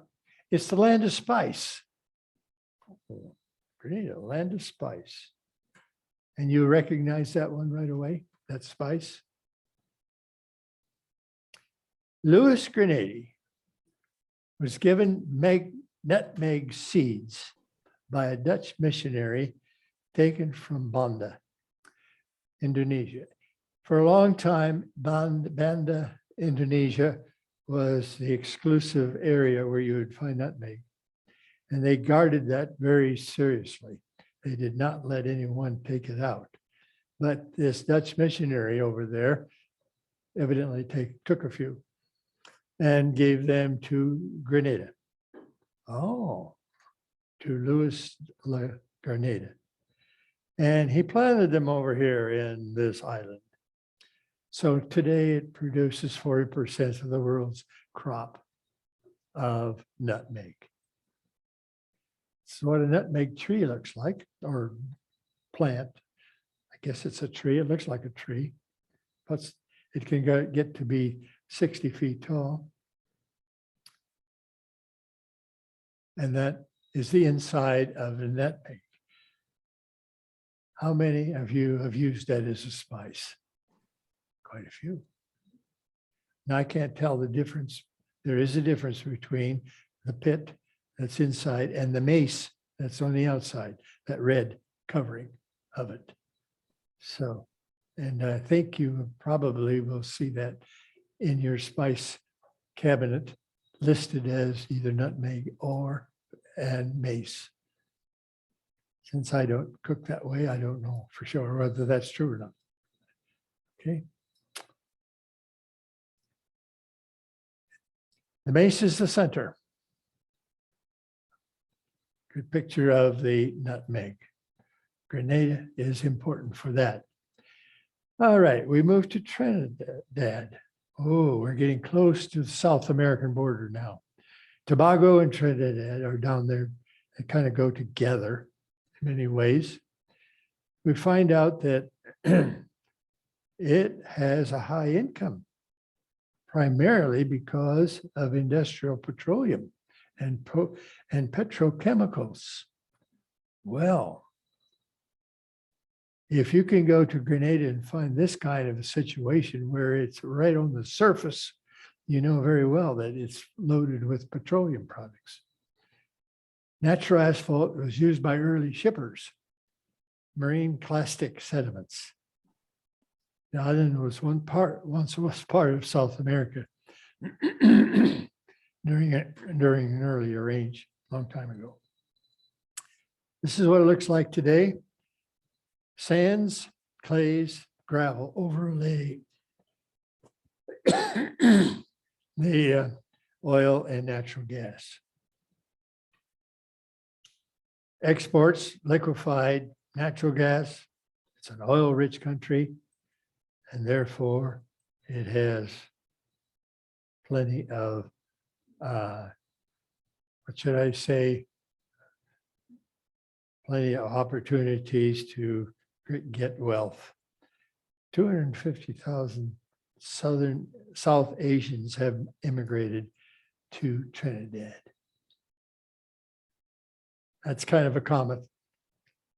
it's the land of spice. Oh, Grenada, land of spice. And you recognize that one right away, that spice? Louis Grenady was given nutmeg seeds by a Dutch missionary taken from Banda, Indonesia. For a long time, Banda, Indonesia was the exclusive area where you would find nutmeg. And they guarded that very seriously. They did not let anyone take it out. But this Dutch missionary over there evidently took a few and gave them to Grenada. Oh, to Louis La Grenada. And he planted them over here in this island. So today it produces 40% of the world's crop of nutmeg. So what a nutmeg tree looks like, or plant. I guess it's a tree. It looks like a tree. But it can get to be 60 feet tall. And that is the inside of the nutmeg. How many of you have used that as a spice? Quite a few. Now I can't tell the difference. There is a difference between the pit that's inside and the mace that's on the outside, that red covering of it. So, and I think you probably will see that in your spice cabinet listed as either nutmeg and mace. Since I don't cook that way, I don't know for sure whether that's true or not. Okay. The mace is the center. Good picture of the nutmeg. Grenada is important for that. All right, we move to Trinidad. Oh, we're getting close to the South American border now. Tobago and Trinidad are down there. They kind of go together in many ways. We find out that it has a high income, primarily because of industrial petroleum and petrochemicals. Well, if you can go to Grenada and find this kind of a situation where it's right on the surface, you know very well that it's loaded with petroleum products. Natural asphalt was used by early shippers, marine clastic sediments. The island was once was part of South America during an earlier age, long time ago. This is what it looks like today. Sands, clays, gravel overlay the oil and natural gas. Exports liquefied natural gas. It's an oil-rich country, and therefore it has plenty of, what should I say, plenty of opportunities to get wealth. 250,000 South Asians have immigrated to Trinidad. That's kind of a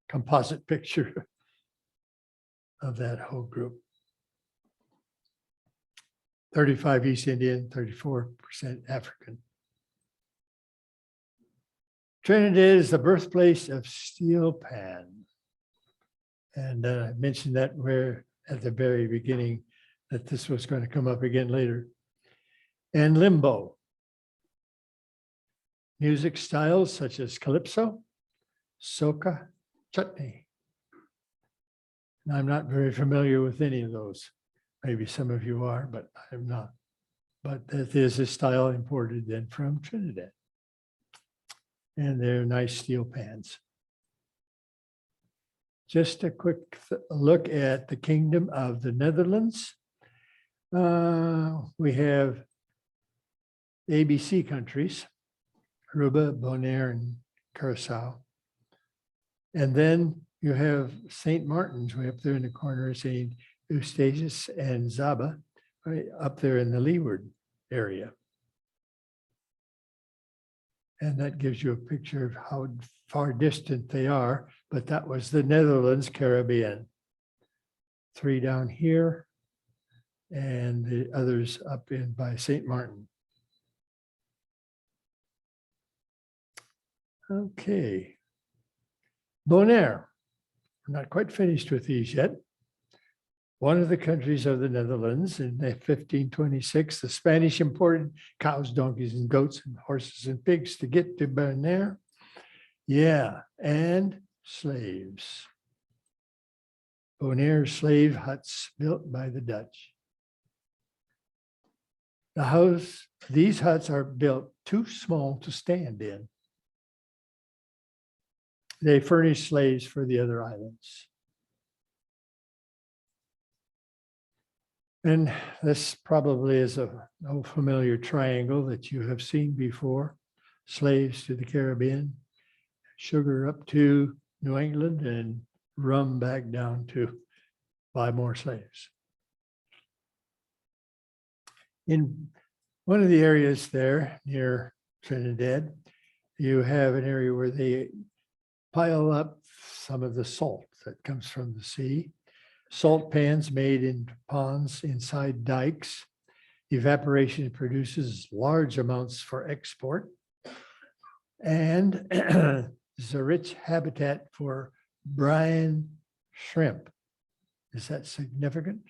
composite picture of that whole group. 35 East Indian, 34% African. Trinidad is the birthplace of steel pan. And I mentioned that at the very beginning that this was going to come up again later. And limbo. Music styles such as calypso, soca, chutney. And I'm not very familiar with any of those. Maybe some of you are, but I'm not. But that is a style imported then from Trinidad. And they're nice steel pans. Just a quick look at the Kingdom of the Netherlands. We have ABC countries, Aruba, Bonaire, and Curacao. And then you have St. Martin's way up there in the corner, St. Eustatius and Zaba, right up there in the Leeward area. And that gives you a picture of how far distant they are, but that was the Netherlands Caribbean. 3 down here and the others up in by St. Martin. Okay. Bonaire. I'm not quite finished with these yet. One of the countries of the Netherlands in 1526, the Spanish imported cows, donkeys, and goats, and horses and pigs to get to Bonaire. Yeah, and slaves. Bonaire slave huts built by the Dutch. These huts are built too small to stand in. They furnish slaves for the other islands. And this probably is an old familiar triangle that you have seen before. Slaves to the Caribbean, sugar up to New England, and rum back down to buy more slaves. In one of the areas there near Trinidad, you have an area where they pile up some of the salt that comes from the sea. Salt pans made in ponds inside dikes. Evaporation produces large amounts for export. And it's a rich habitat for brine shrimp. Is that significant?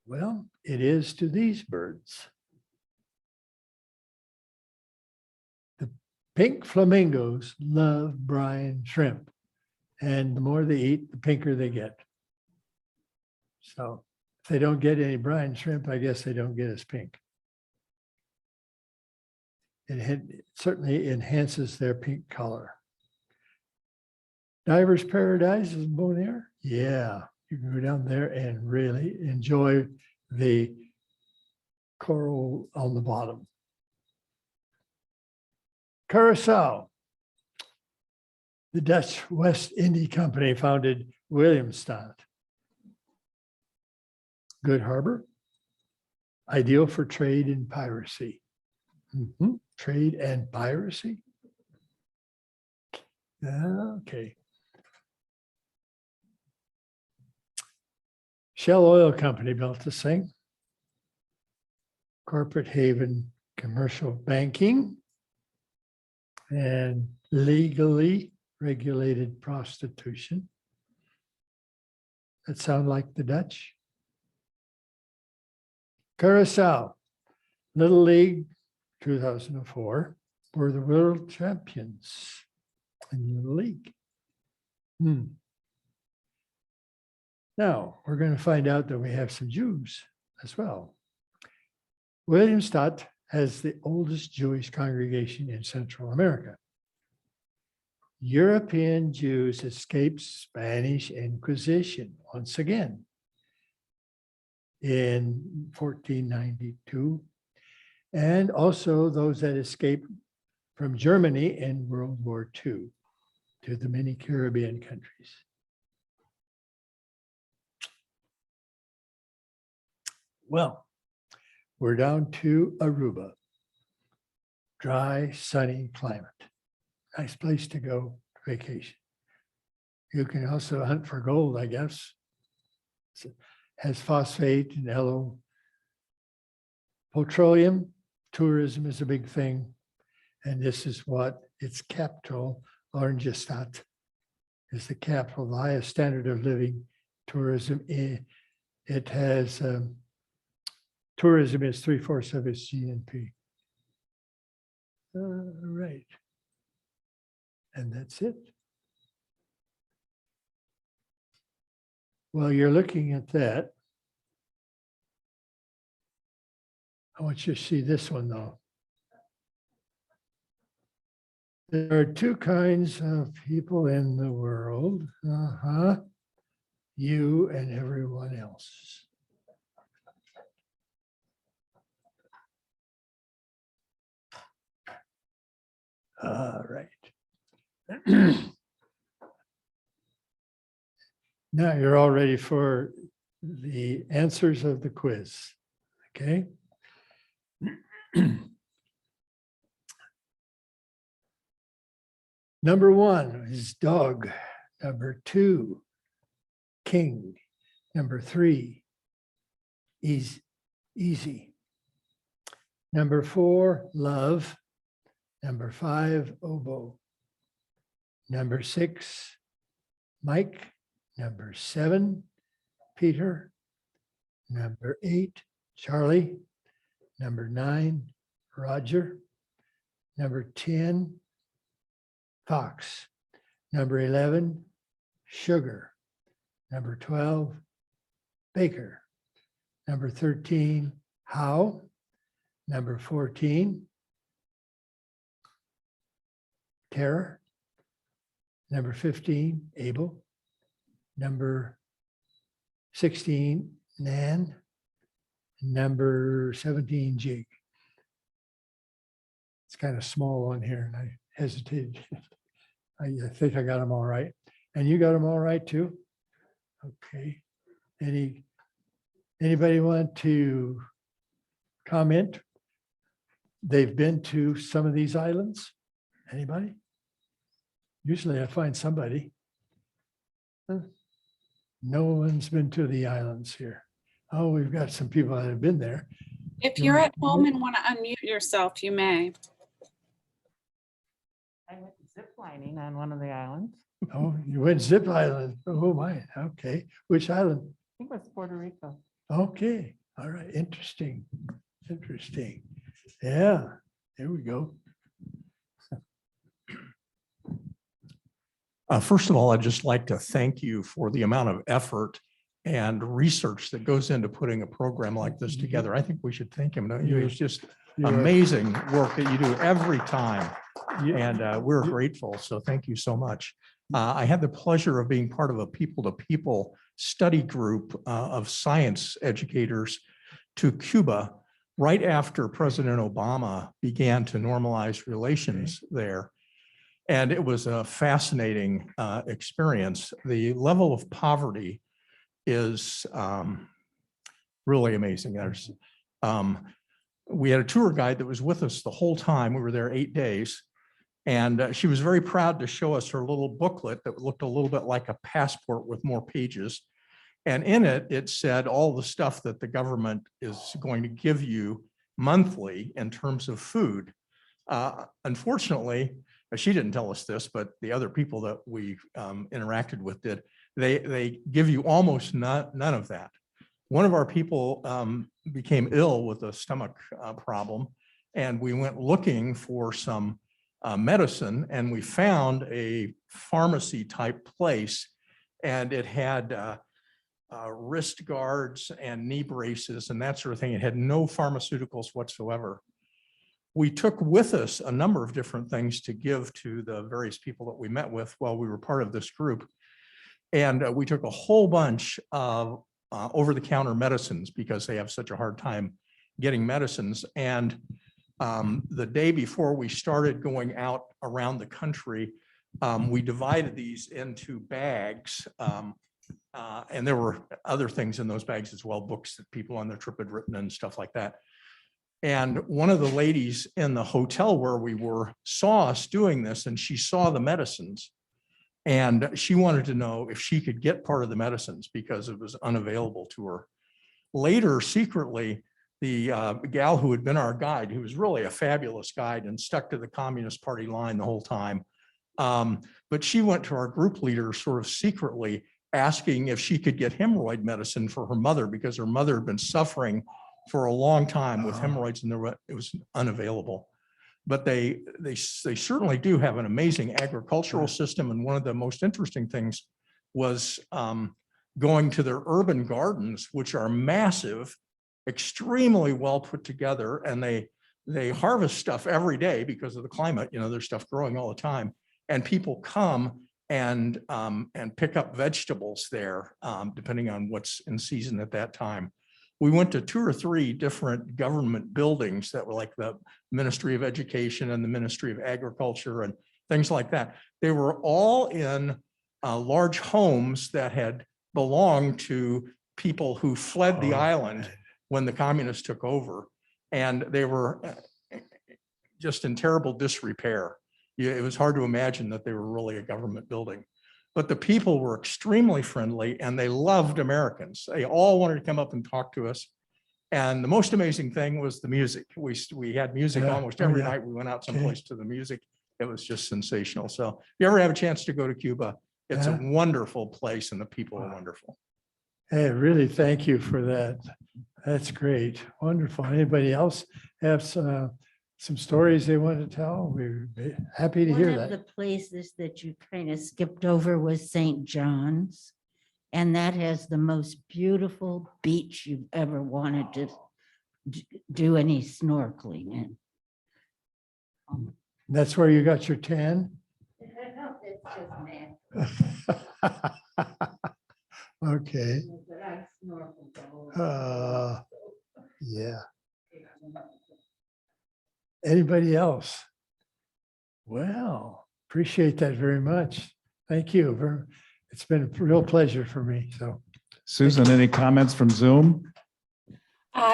Well, it is to these birds. The pink flamingos love brine shrimp, and the more they eat, the pinker they get. So if they don't get any brine shrimp, I guess they don't get as pink. It certainly enhances their pink color. Diver's Paradise is Bonaire. Yeah, you can go down there and really enjoy the coral on the bottom. Curacao. The Dutch West India Company founded Williamstad. Good harbor, ideal for trade and piracy. Trade and piracy. Okay. Shell Oil Company built this thing. Corporate haven, commercial banking, and legally regulated prostitution. That sound like the Dutch? Curacao, Little League 2004, were the world champions in Little League. Now, we're going to find out that we have some Jews as well. Williamstad has the oldest Jewish congregation in Central America. European Jews escaped Spanish Inquisition once again in 1492, and also those that escaped from Germany in World War II to the many Caribbean countries. Well, we're down to Aruba. Dry, sunny climate. Nice place to go vacation. You can also hunt for gold, I guess. It has phosphate and yellow. Petroleum, tourism is a big thing. And this is what its capital, Oranjestad, is the capital, the highest standard of living. Tourism, it has, tourism is 3/4 of its GNP. Right. And that's it. While you're looking at that, I want you to see this one though. There are two kinds of people in the world. You and everyone else. All right. Now you're all ready for the answers of the quiz. Okay. Number one is dog. Number two, king. Number three is easy. Number four, love. Number five, oboe. Number six, Mike. Number seven, Peter. Number eight, Charlie. Number nine, Roger. Number 10, Fox. Number 11, Sugar. Number 12, Baker. Number 13, How. Number 14, Tara. Number 15, Abel. Number 16, Nan. Number 17, Jake. It's kind of small one here and I hesitated. I think I got them all right. And you got them all right too? Okay. Anybody want to comment? They've been to some of these islands? Anybody? Usually I find somebody. No one's been to the islands here. Oh, we've got some people that have been there.
If you're at home and want to unmute yourself, you may.
I went zip lining on one of the islands.
Oh, you went zip island. Oh my, okay. Which island?
I think it was Puerto Rico.
Okay, all right, interesting, interesting. Yeah, there we go.
First of all, I'd just like to thank you for the amount of effort and research that goes into putting a program like this together. I think we should thank him. Don't you? It's just amazing work that you do every time. And we're grateful. So thank you so much. I had the pleasure of being part of a people-to-people study group of science educators to Cuba right after President Obama began to normalize relations there. And it was a fascinating experience. The level of poverty is really amazing. We had a tour guide that was with us the whole time. We were there 8 days. And she was very proud to show us her little booklet that looked a little bit like a passport with more pages. And in it, it said all the stuff that the government is going to give you monthly in terms of food. Unfortunately, she didn't tell us this, but the other people that we interacted with did. They give you almost none of that. One of our people became ill with a stomach problem, and we went looking for some medicine, and we found a pharmacy type place, and it had wrist guards and knee braces and that sort of thing. It had no pharmaceuticals whatsoever. We took with us a number of different things to give to the various people that we met with while we were part of this group. And we took a whole bunch of over-the-counter medicines because they have such a hard time getting medicines. And the day before we started going out around the country, we divided these into bags. And there were other things in those bags as well, books that people on their trip had written and stuff like that. And one of the ladies in the hotel where we were saw us doing this, and she saw the medicines. And she wanted to know if she could get part of the medicines because it was unavailable to her. Later, secretly, the gal who had been our guide, who was really a fabulous guide and stuck to the Communist Party line the whole time. But she went to our group leader sort of secretly asking if she could get hemorrhoid medicine for her mother because her mother had been suffering for a long time with hemorrhoids and it was unavailable. But they certainly do have an amazing agricultural system. And one of the most interesting things was going to their urban gardens, which are massive, extremely well put together. And they harvest stuff every day because of the climate, there's stuff growing all the time. And people come and pick up vegetables there, depending on what's in season at that time. We went to 2 or 3 different government buildings that were like the Ministry of Education and the Ministry of Agriculture and things like that. They were all in large homes that had belonged to people who fled the island when the communists took over. And they were just in terrible disrepair. It was hard to imagine that they were really a government building. But the people were extremely friendly and they loved Americans. They all wanted to come up and talk to us. And the most amazing thing was the music. We had music
Yeah.
almost
Oh,
every
yeah.
night. We went out someplace to the music. It was just sensational. So if you ever have a chance to go to Cuba, it's a
Yeah.
wonderful place and the people are wonderful.
Hey, really, thank you for that. That's great. Wonderful. Anybody else have some stories they want to tell? We'd be happy to hear
One of the
that.
places that you kind of skipped over was St. John's. And that has the most beautiful beach you've ever wanted to do any snorkeling in.
That's where you got your tan? Okay. Yeah. Anybody else? Well, appreciate that very much. Thank you. It's been a real pleasure for me. So,
Susan, any comments from Zoom?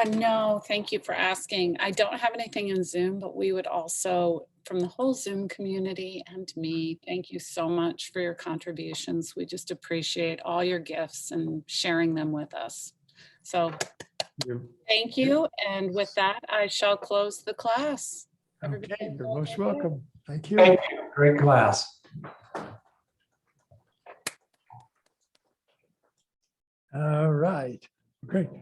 No, thank you for asking. I don't have anything in Zoom, but we would also, from the whole Zoom community and me, thank you so much for your contributions. We just appreciate all your gifts and sharing them with us. So thank you. And with that, I shall close the class. Everybody
okay,
have a
you're
good
most
day.
welcome. Thank you.
Thank you. Great class.
All right, great.